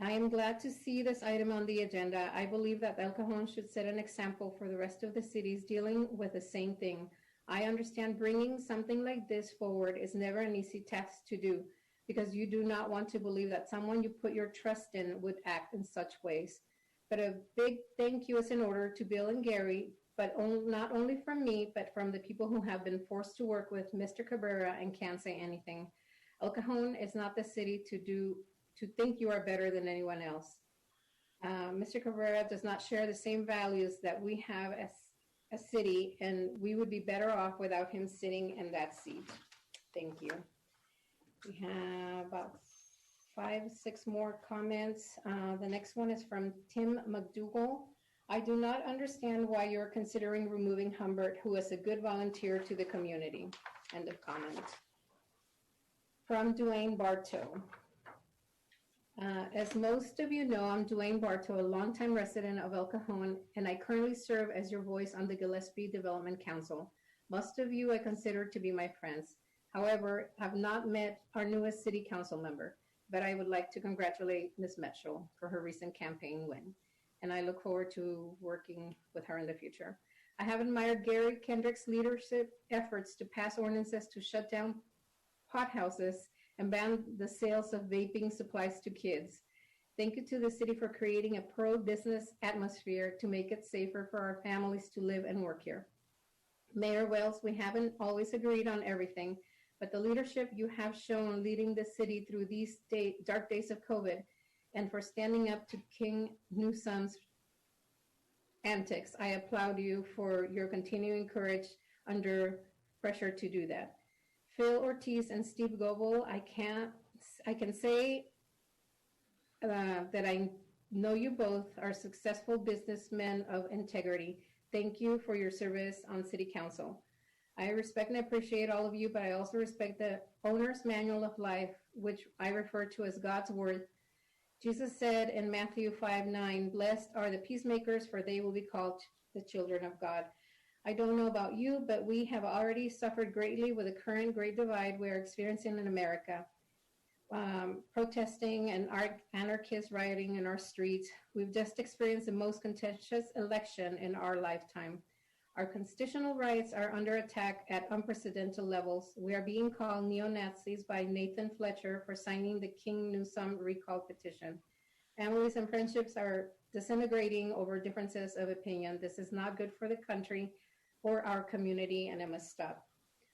I am glad to see this item on the agenda. I believe that El Cajon should set an example for the rest of the cities dealing with the same thing. I understand bringing something like this forward is never an easy task to do because you do not want to believe that someone you put your trust in would act in such ways. But a big thank you is in order to Bill and Gary, but not only from me, but from the people who have been forced to work with Mr. Cabrera and can't say anything. El Cajon is not the city to think you are better than anyone else. Mr. Cabrera does not share the same values that we have as a city, and we would be better off without him sitting in that seat. Thank you. We have about 5-6 more comments. The next one is from Tim McDougall. I do not understand why you're considering removing Humbert, who is a good volunteer to the community. End of comment. From Dwayne Bartow. As most of you know, I'm Dwayne Bartow, a longtime resident of El Cajon, and I currently serve as your voice on the Gillespie Development Council. Most of you I consider to be my friends. However, I have not met our newest city council member, but I would like to congratulate Ms. Mitchell for her recent campaign win, and I look forward to working with her in the future. I have admired Gary Kendrick's leadership efforts to pass ordinances to shut down pot houses and ban the sales of vaping supplies to kids. Thank you to the city for creating a pro-business atmosphere to make it safer for our families to live and work here. Mayor Wells, we haven't always agreed on everything, but the leadership you have shown leading the city through these dark days of COVID and for standing up to King Newsom's antics, I applaud you for your continuing courage under pressure to do that. Phil Ortiz and Steve Goebel, I can say that I know you both are successful businessmen of integrity. Thank you for your service on City Council. I respect and appreciate all of you, but I also respect the owner's manual of life, which I refer to as God's word. Jesus said in Matthew 5:9, "Blessed are the peacemakers, for they will be called the children of God." I don't know about you, but we have already suffered greatly with the current great divide we are experiencing in America. Protesting and anarchist rioting in our streets. We've just experienced the most contentious election in our lifetime. Our constitutional rights are under attack at unprecedented levels. We are being called neo-Nazis by Nathan Fletcher for signing the King Newsom recall petition. Families and friendships are disintegrating over differences of opinion. This is not good for the country or our community, and it must stop.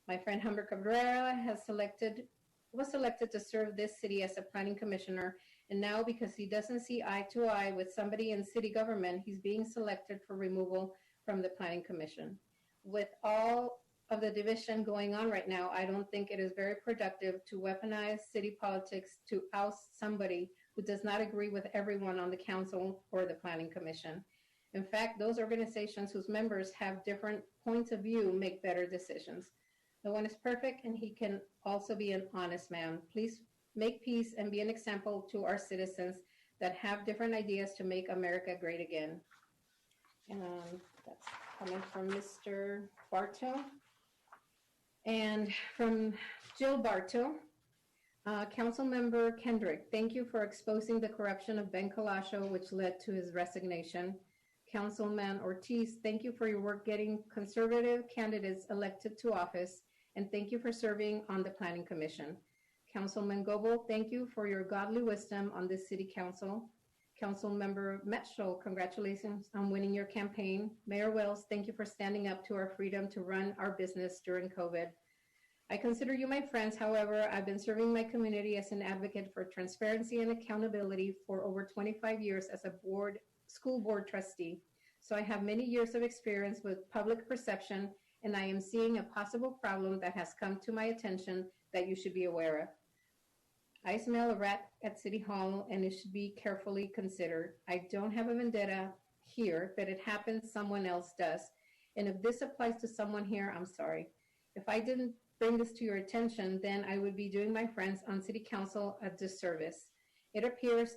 My friend Humbert Cabrera was selected to serve this city as a planning commissioner, and now because he doesn't see eye to eye with somebody in city government, he's being selected for removal from the planning commission. With all of the division going on right now, I don't think it is very productive to weaponize city politics to oust somebody who does not agree with everyone on the council or the planning commission. In fact, those organizations whose members have different points of view make better decisions. No one is perfect, and he can also be an honest man. Please make peace and be an example to our citizens that have different ideas to make America great again. And that's coming from Mr. Bartow. And from Jill Bartow, Councilmember Kendrick, thank you for exposing the corruption of Ben Colascio, which led to his resignation. Councilman Ortiz, thank you for your work getting conservative candidates elected to office, and thank you for serving on the Planning Commission. Councilman Goebel, thank you for your godly wisdom on this City Council. Councilmember Metchel, congratulations on winning your campaign. Mayor Wells, thank you for standing up to our freedom to run our business during COVID. I consider you my friends. However, I've been serving my community as an advocate for transparency and accountability for over 25 years as a school board trustee. So I have many years of experience with public perception, and I am seeing a possible problem that has come to my attention that you should be aware of. I smell a rat at City Hall, and it should be carefully considered. I don't have a vendetta here, but it happens someone else does. And if this applies to someone here, I'm sorry. If I didn't bring this to your attention, then I would be doing my friends on City Council a disservice. It appears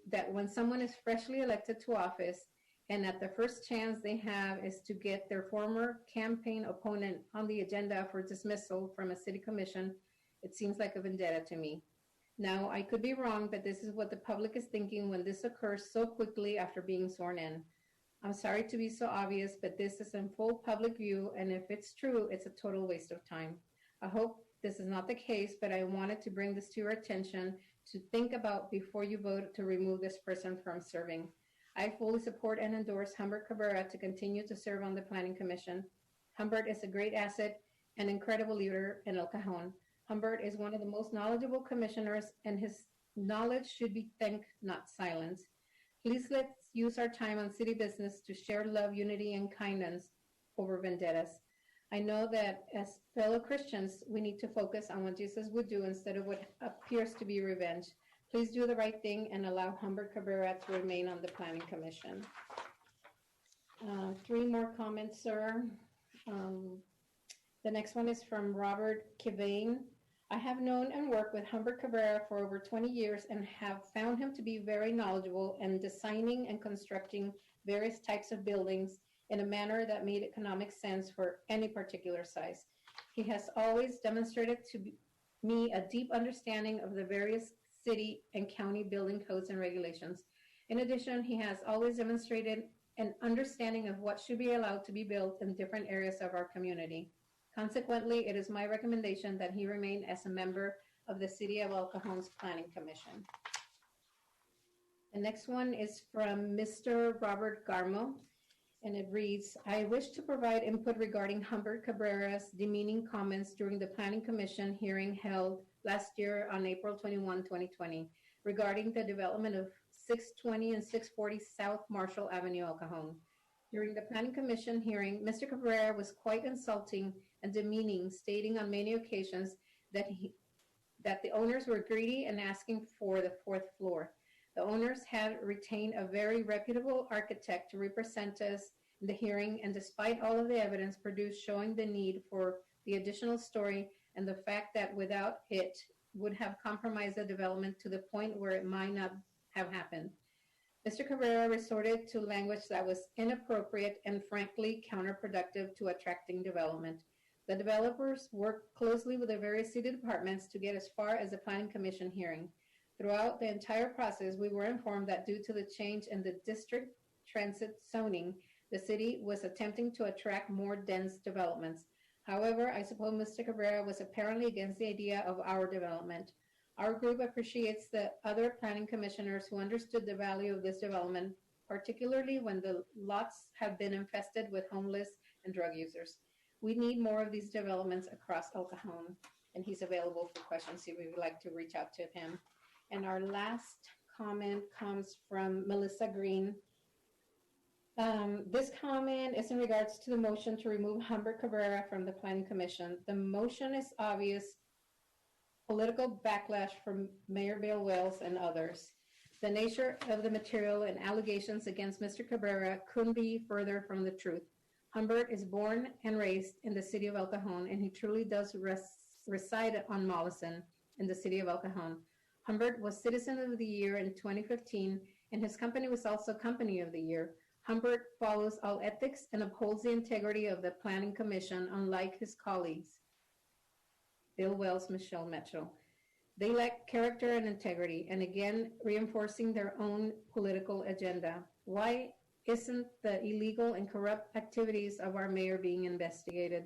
that when someone is freshly elected to office, and at the first chance they have is to get their former campaign opponent on the agenda for dismissal from a city commission, It seems like a vendetta to me. Now, I could be wrong, but this is what the public is thinking when this occurs so quickly after being sworn in. I'm sorry to be so obvious, but this is in full public view, and if it's true, it's a total waste of time. I hope this is not the case, but I wanted to bring this to your attention to think about before you vote to remove this person from serving. I fully support and endorse Humbert Cabrera to continue to serve on the Planning Commission. Humbert is a great asset and incredible leader in El Cajon. Humbert is one of the most knowledgeable commissioners, and his knowledge should be thanked, not silenced. Please let's use our time on city business to share love, unity, and kindness over vendettas. I know that as fellow Christians, we need to focus on what Jesus would do instead of what appears to be revenge. Please do the right thing and allow Humbert Cabrera to remain on the Planning Commission. 3 more comments, sir. The next one is from Robert Cajon. I have known and worked with Humbert Cabrera for over 20 years and have found him to be very knowledgeable in designing and constructing various types of buildings in a manner that made economic sense for any particular size. He has always demonstrated to me a deep understanding of the various city and county building codes and regulations. In addition, he has always demonstrated an understanding of what should be allowed to be built in different areas of our community. Consequently, it is my recommendation that he remain as a member of the City of El Cajon's Planning Commission. The next one is from Mr. Robert Garmo, and it reads, I wish to provide input regarding Humbert Cabrera's demeaning comments during the Planning Commission hearing held last year on April 21, 2020, regarding the development of 620 and 640 South Marshall Avenue, El Cajon. During the Planning Commission hearing, Mr. Cabrera was quite insulting and demeaning, stating on many occasions that the owners were greedy and asking for the 4th floor. The owners had retained a very reputable architect to represent us in the hearing, and despite all of the evidence produced showing the need for the additional story and the fact that without it would have compromised the development to the point where it might not have happened, Mr. Cabrera resorted to language that was inappropriate and frankly counterproductive to attracting development. The developers worked closely with the various city departments to get as far as the Planning Commission hearing. Throughout the entire process, we were informed that due to the change in the district transit zoning, the city was attempting to attract more dense developments. However, I suppose Mr. Cabrera was apparently against the idea of our development. Our group appreciates the other planning commissioners who understood the value of this development, particularly when the lots have been infested with homeless and drug users. We need more of these developments across El Cajon, and he's available for questions if we would like to reach out to him. And our last comment comes from Melissa Green. This comment is in regards to the motion to remove Humbert Cabrera from the Planning Commission. The motion is obvious political backlash from Mayor Bill Wells and others. The nature of the material and allegations against Mr. Cabrera couldn't be further from the truth. Humbert is born and raised in the city of El Cajon, and he truly does reside on Mollison in the city of El Cajon. Humbert was Citizen of the Year in 2015, and his company was also Company of the Year. Humbert follows all ethics and upholds the integrity of the Planning Commission, unlike his colleagues, Bill Wells, Michelle Mitchell. They lack character and integrity, and again, reinforcing their own political agenda. Why isn't the illegal and corrupt activities of our mayor being investigated?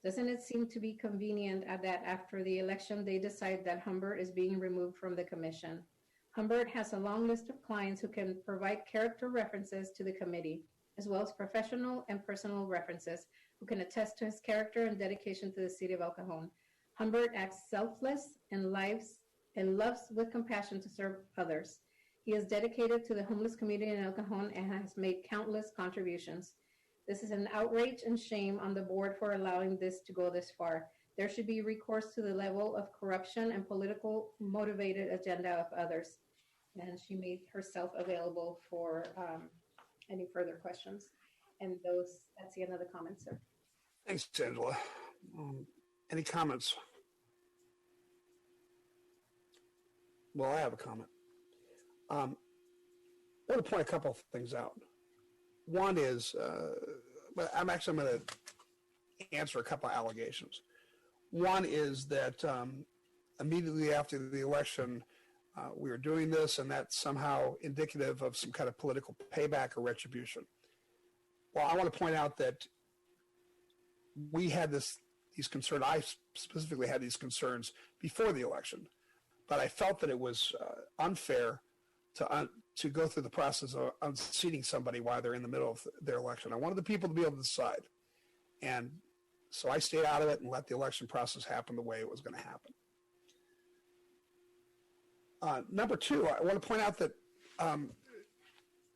Doesn't it seem to be convenient that after the election, they decide that Humbert is being removed from the commission? Humbert has a long list of clients who can provide character references to the committee, as well as professional and personal references who can attest to his character and dedication to the city of El Cajon. Humbert acts selfless and loves with compassion to serve others. He is dedicated to the homeless community in El Cajon and has made countless contributions. This is an outrage and shame on the board for allowing this to go this far. There should be recourse to the level of corruption and political motivated agenda of others. And she made herself available for any further questions. And that's the end of the comments, sir. Thanks, Angela. Any comments? Well, I have a comment. I want to point a couple of things out. One is, but I'm going to answer a couple of allegations. One is that immediately after the election, we were doing this, and that's somehow indicative of some kind of political payback or retribution. Well, I want to point out that we had these concerns. I specifically had these concerns before the election, but I felt that it was unfair to go through the process of unseating somebody while they're in the middle of their election. I wanted the people to be able to decide, and so I stayed out of it and let the election process happen the way it was going to happen. Number two, I want to point out that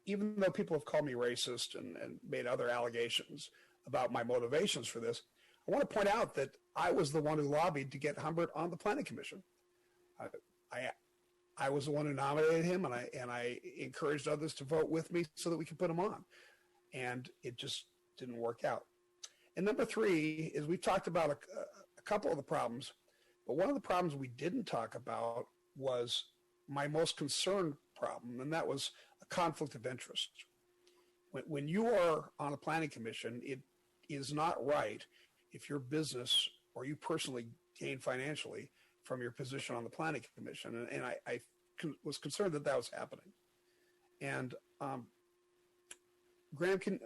even though people have called me racist and made other allegations about my motivations for this, I want to point out that I was the one who lobbied to get Humbert on the Planning Commission. I was the one who nominated him, and I encouraged others to vote with me so that we could put him on. And it just didn't work out. And number three is we've talked about a couple of the problems, but one of the problems we didn't talk about was my most concerned problem, and that was a conflict of interest. When you are on a planning commission, it is not right if your business or you personally gain financially from your position on the planning commission. And I was concerned that that was happening. And Graham, can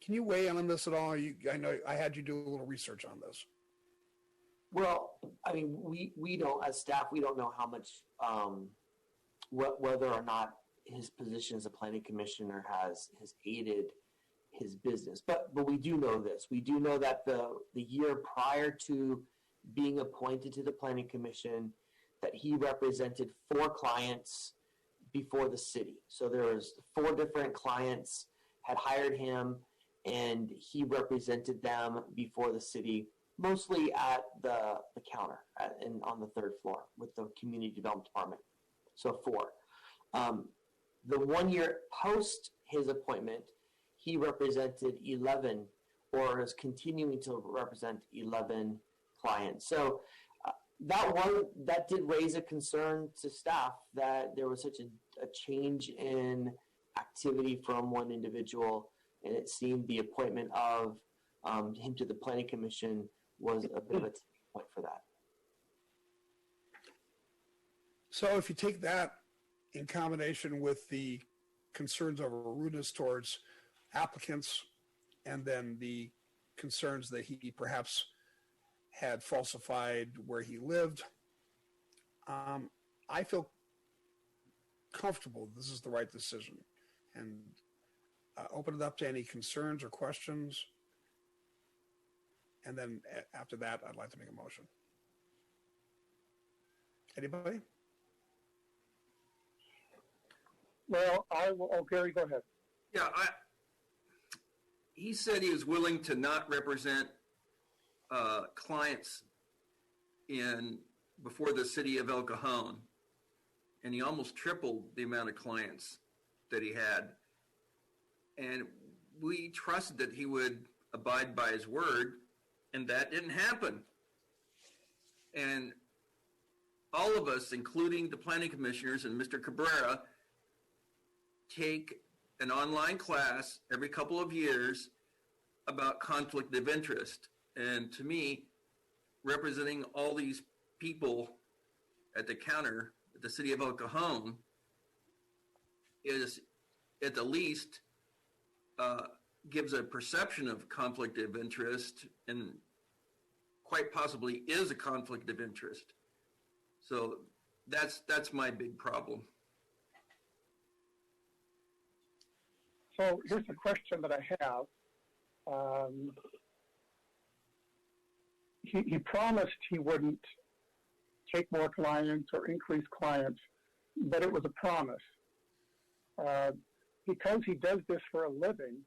you weigh in on this at all? I know I had you do a little research on this. Well, I mean, we don't, as staff, we don't know how much, whether or not his position as a planning commissioner has aided his business. But we do know this. We do know that the year prior to being appointed to the planning commission, that he represented 4 clients before the city. So there was 4 different clients had hired him, and he represented them before the city, mostly at the counter and on the 3rd floor with the community development department. So 4. The 1 year post his appointment, he represented 11, or is continuing to represent 11 clients. So that did raise a concern to staff that there was such a change in activity from one individual, and it seemed the appointment of him to the planning commission was a bit of a tipping point for that. So if you take that in combination with the concerns over rudeness towards applicants, and then the concerns that he perhaps had falsified where he lived, I feel comfortable this is the right decision, and open it up to any concerns or questions. And then after that, I'd like to make a motion. Anybody? Well, Gary, go ahead. Yeah, he said he was willing to not represent clients before the city of El Cajon, and he almost tripled the amount of clients that he had. And we trusted that he would abide by his word, and that didn't happen. And all of us, including the planning commissioners and Mr. Cabrera, take an online class every couple of years about conflict of interest. And to me, representing all these people at the counter at the city of El Cajon is, at the least, gives a perception of conflict of interest, and quite possibly is a conflict of interest. So that's my big problem. So here's a question that I have. He promised he wouldn't take more clients or increase clients, but it was a promise. Because he does this for a living,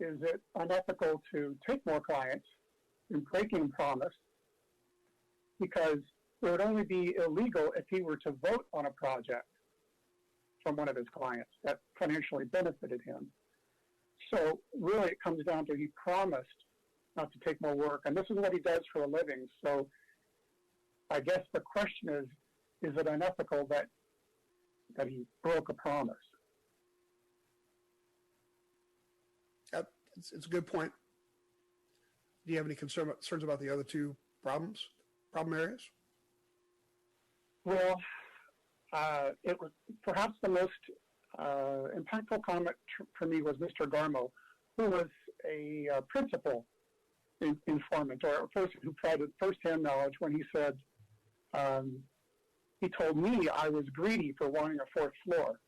is it unethical to take more clients in breaking promise? Because it would only be illegal if he were to vote on a project from one of his clients that financially benefited him. So really it comes down to he promised not to take more work, and this is what he does for a living. So I guess the question is it unethical that he broke a promise? It's a good point. Do you have any concerns about the other 2 problem areas? Well, it was perhaps the most impactful comment for me was Mr. Garmo, who was a principal informant or a person who provided firsthand knowledge when he said, he told me I was greedy for wanting a fourth floor.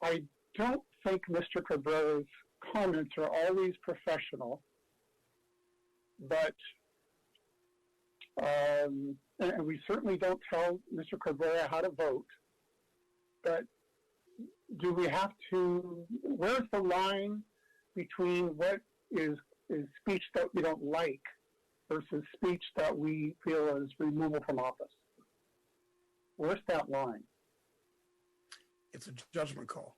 I don't think Mr. Cabrera's comments are always professional, but and we certainly don't tell Mr. Cabrera how to vote, but do we have to, where's the line between what is speech that we don't like versus speech that we feel is removal from office? Where's that line? It's a judgment call.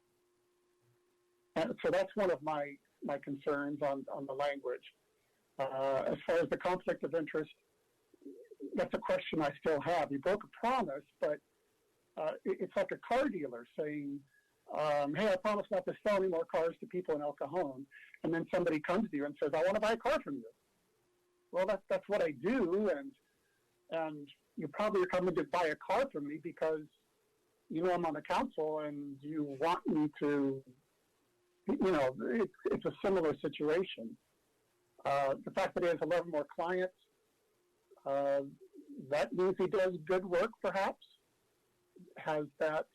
And so that's one of my concerns on the language. As far as the conflict of interest, that's a question I still have. You broke a promise, but it's like a car dealer saying, hey, I promise not to sell any more cars to people in El Cajon. And then somebody comes to you and says, I want to buy a car from you. Well, that's what I do. And you probably are coming to buy a car from me because you know I'm on the council and you want me to, you know, it's a similar situation. The fact that he has 11 more clients, that means he does good work, perhaps. Has that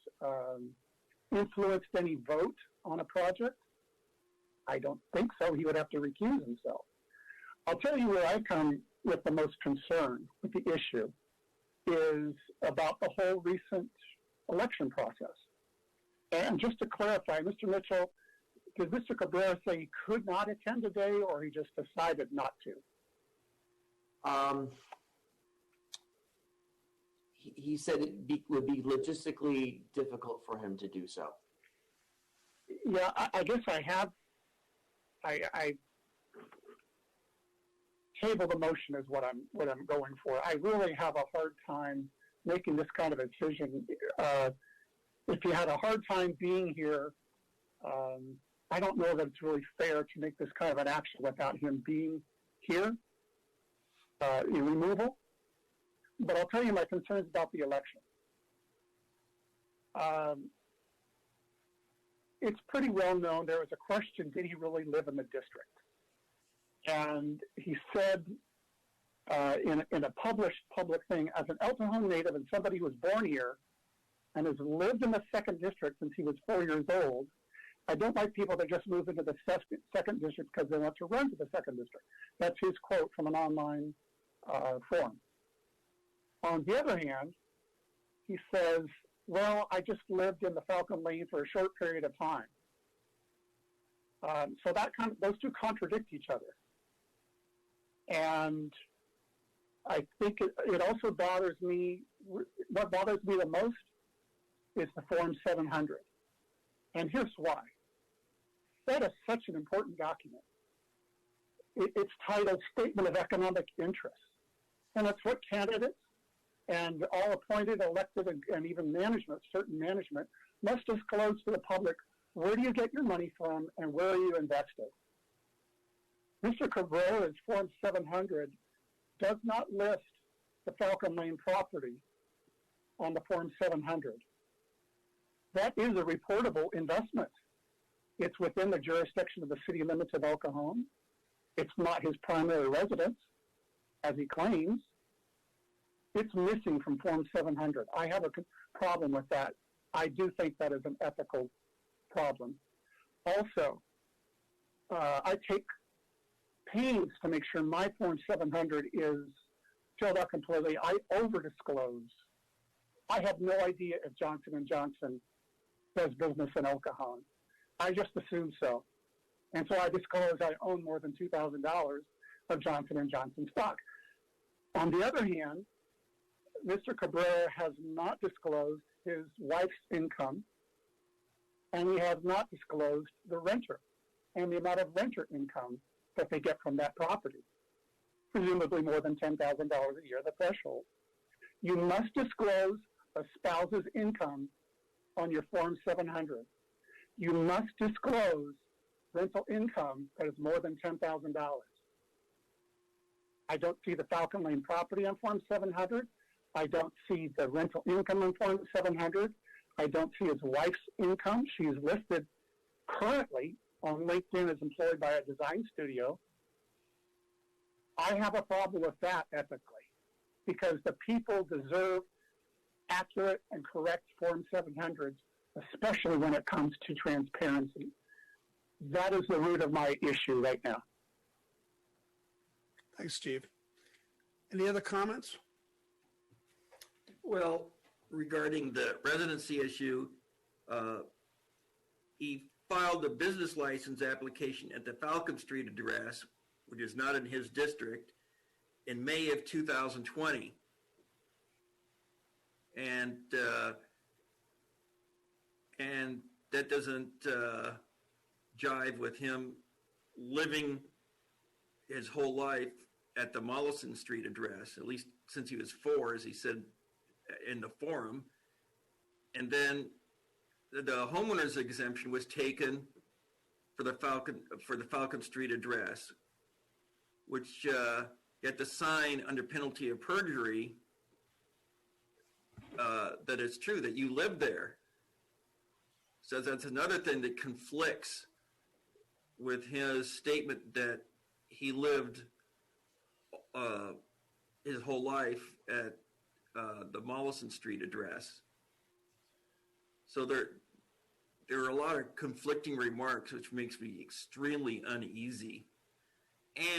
influenced any vote on a project? I don't think so. He would have to recuse himself. I'll tell you where I come with the most concern with the issue is about the whole recent election process. And just to clarify, Mr. Mitchell, did Mr. Cabrera say he could not attend today or he just decided not to? He said it would be logistically difficult for him to do so. Yeah, I guess I have. I table the motion is what I'm going for. I really have a hard time making this kind of a decision. If you had a hard time being here, I don't know that it's really fair to make this kind of an action without him being here, in removal. But I'll tell you my concerns about the election. It's pretty well known. There was a question, did he really live in the district? And he said in a published public thing, as an El Cajon native and somebody who was born here and has lived in the 2nd district since he was 4 years old, I don't like people that just move into the 2nd district because they want to run to the 2nd district. That's his quote from an online forum. On the other hand, he says, well, I just lived in the Falcon Lane for a short period of time. So those two contradict each other. And I think it also bothers me, what bothers me the most is the Form 700. And here's why. That is such an important document. It's titled Statement of Economic Interest. And that's what candidates and all appointed, elected, and even management, certain management, must disclose to the public where do you get your money from and where are you invested. Mr. Cabrera's Form 700 does not list the Falcon Lane property on the Form 700. That is a reportable investment. It's within the jurisdiction of the city limits of El Cajon. It's not his primary residence, as he claims. It's missing from Form 700. I have a problem with that. I do think that is an ethical problem. Also, I take pains to make sure my Form 700 is filled out completely. I over-disclose. I have no idea if Johnson & Johnson does business in El Cajon. I just assume so. And so I disclose I own more than $2,000 of Johnson & Johnson stock. On the other hand, Mr. Cabrera has not disclosed his wife's income, and he has not disclosed the renter and the amount of renter income that they get from that property, presumably more than $10,000 a year, the threshold. You must disclose a spouse's income on your Form 700. You must disclose rental income that is more than $10,000. I don't see the Falcon Lane property on Form 700. I don't see the rental income on Form 700. I don't see his wife's income. She's listed currently on LinkedIn as employed by a design studio. I have a problem with that ethically because the people deserve accurate and correct Form 700s, especially when it comes to transparency. That is the root of my issue right now. Thanks, Steve. Any other comments? Well, regarding the residency issue, he filed a business license application at the Falcon Street address, which is not in his district, in May of 2020. And that doesn't jive with him living his whole life at the Mollison Street address, at least since he was 4, as he said in the forum. And then the homeowner's exemption was taken for the Falcon Street address, which you had to sign under penalty of perjury that it's true that you live there. So that's another thing that conflicts with his statement that he lived his whole life at the Mollison Street address. So there are a lot of conflicting remarks, which makes me extremely uneasy.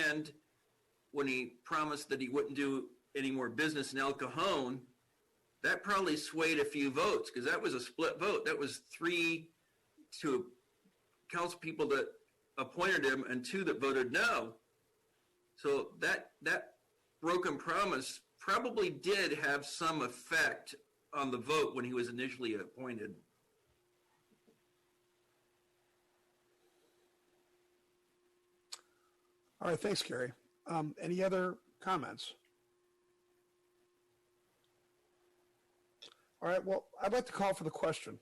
And when he promised that he wouldn't do any more business in El Cajon, that probably swayed a few votes because that was a split vote. That was 3 to council people that appointed him and 2 that voted no. So that broken promise probably did have some effect on the vote when he was initially appointed. All right, thanks, Gary. Any other comments? All right, well, I'd like to call for the question.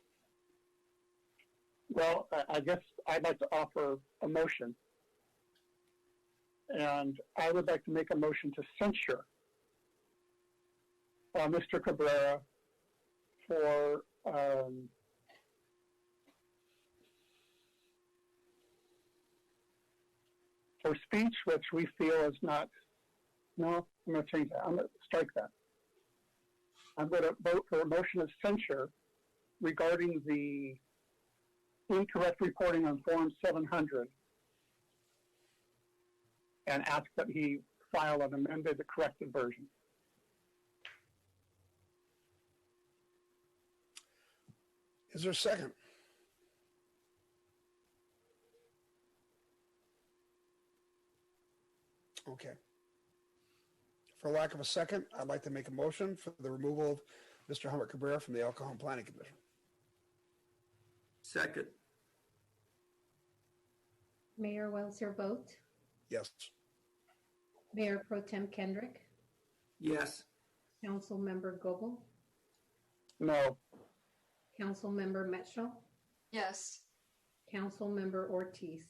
Well, I guess I'd like to offer a motion. And I would like to make a motion to censure Mr. Cabrera for speech which we feel is not, no, I'm going to change that. I'm going to strike that. I'm going to vote for a motion of censure regarding the incorrect reporting on Form 700 and ask that he file an amended, corrected version. Is there a second? Okay. For lack of a second, I'd like to make a motion for the removal of Mr. Humbert Cabrera from the El Cajon Planning Commission. Second. Mayor Wells, your vote. Yes. Mayor Pro Tem Kendrick. Yes. Council Member Goebel. No. Council Member Metschel. Yes. Council Member Ortiz.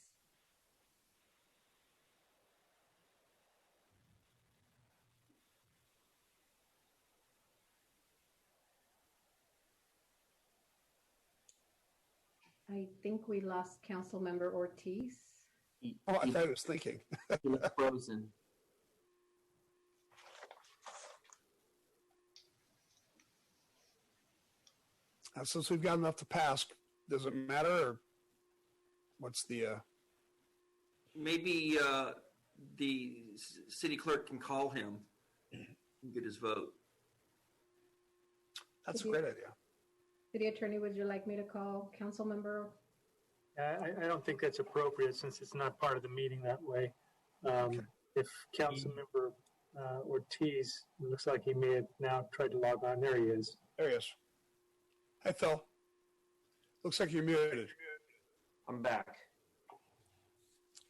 I think we lost Council Member Ortiz. Oh, I thought I was thinking. He was frozen. Since we've got enough to pass, does it matter, or what's the? Maybe the city clerk can call him and get his vote. That's a great idea. City Attorney, would you like me to call Council Member? I don't think that's appropriate since it's not part of the meeting that way. If Council Member Ortiz, it looks like he may have now tried to log on. There he is. There he is. Hi, Phil. Looks like you're muted. I'm back.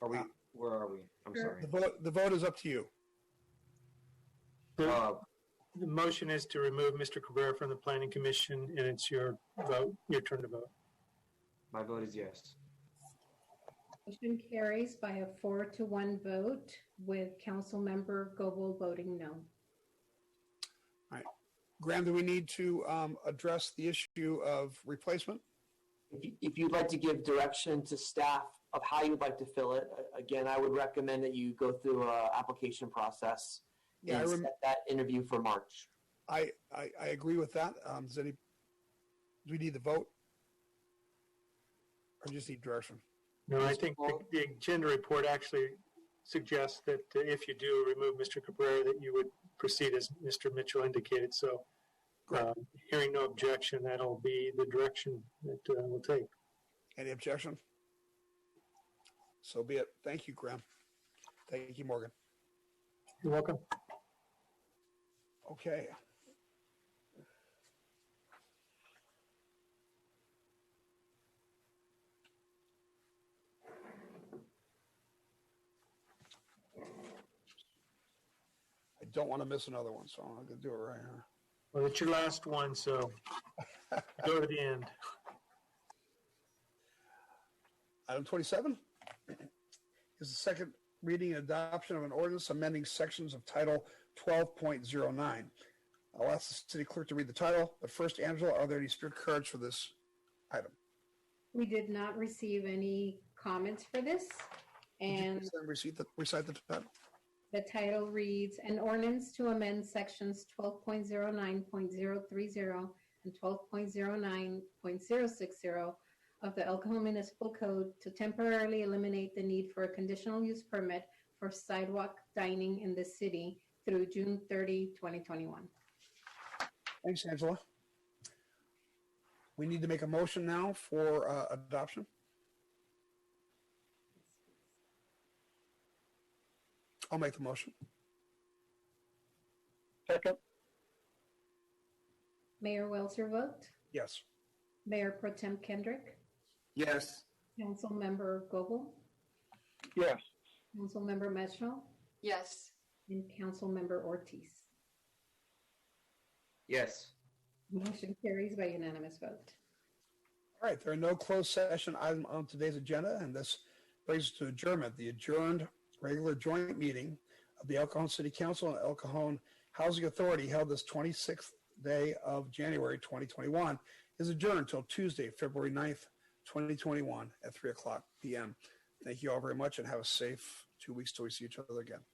Are we? Where are we? I'm sorry. The vote is up to you. The motion is to remove Mr. Cabrera from the Planning Commission, and it's your vote, your turn to vote. My vote is yes. Motion carries by a 4-1 vote with Council Member Goebel voting no. All right. Graham, do we need to address the issue of replacement? If you'd like to give direction to staff of how you'd like to fill it, again, I would recommend that you go through an application process and set that interview for March. I agree with that. Do we need the vote? Or just need direction? No, I think the agenda report actually suggests that if you do remove Mr. Cabrera, that you would proceed as Mr. Mitchell indicated. So hearing no objection, that'll be the direction that we'll take. Any objection? So be it. Thank you, Graham. Thank you, Morgan. You're welcome. Okay. I don't want to miss another one, so I'm going to do it right here. Well, it's your last one, so go to the end. Item 27 is the second reading and adoption of an ordinance amending sections of Title 12.09. I'll ask the city clerk to read the title, but first, Angela, are there any spirit cards for this item? We did not receive any comments for this, and recite the title. The title reads, an ordinance to amend sections 12.09.030 and 12.09.060 of the El Cajon Municipal Code to temporarily eliminate the need for a conditional use permit for sidewalk dining in the city through June 30, 2021. Thanks, Angela. We need to make a motion now for adoption. I'll make the motion. Second. Mayor Welser vote. Yes. Mayor Pro Tem Kendrick. Yes. Councilmember Goebel. Yes. Councilmember Mitchell. Yes. And Councilmember Ortiz. Yes. Motion carries by unanimous vote. All right, there are no closed session items on today's agenda, and this brings us to adjournment. The adjourned regular joint meeting of the El Cajon City Council and El Cajon Housing Authority held this 26th day of January 2021 is adjourned until Tuesday, February 9th, 2021 at 3 o'clock p.m. Thank you all very much and have a safe 2 weeks till we see each other again.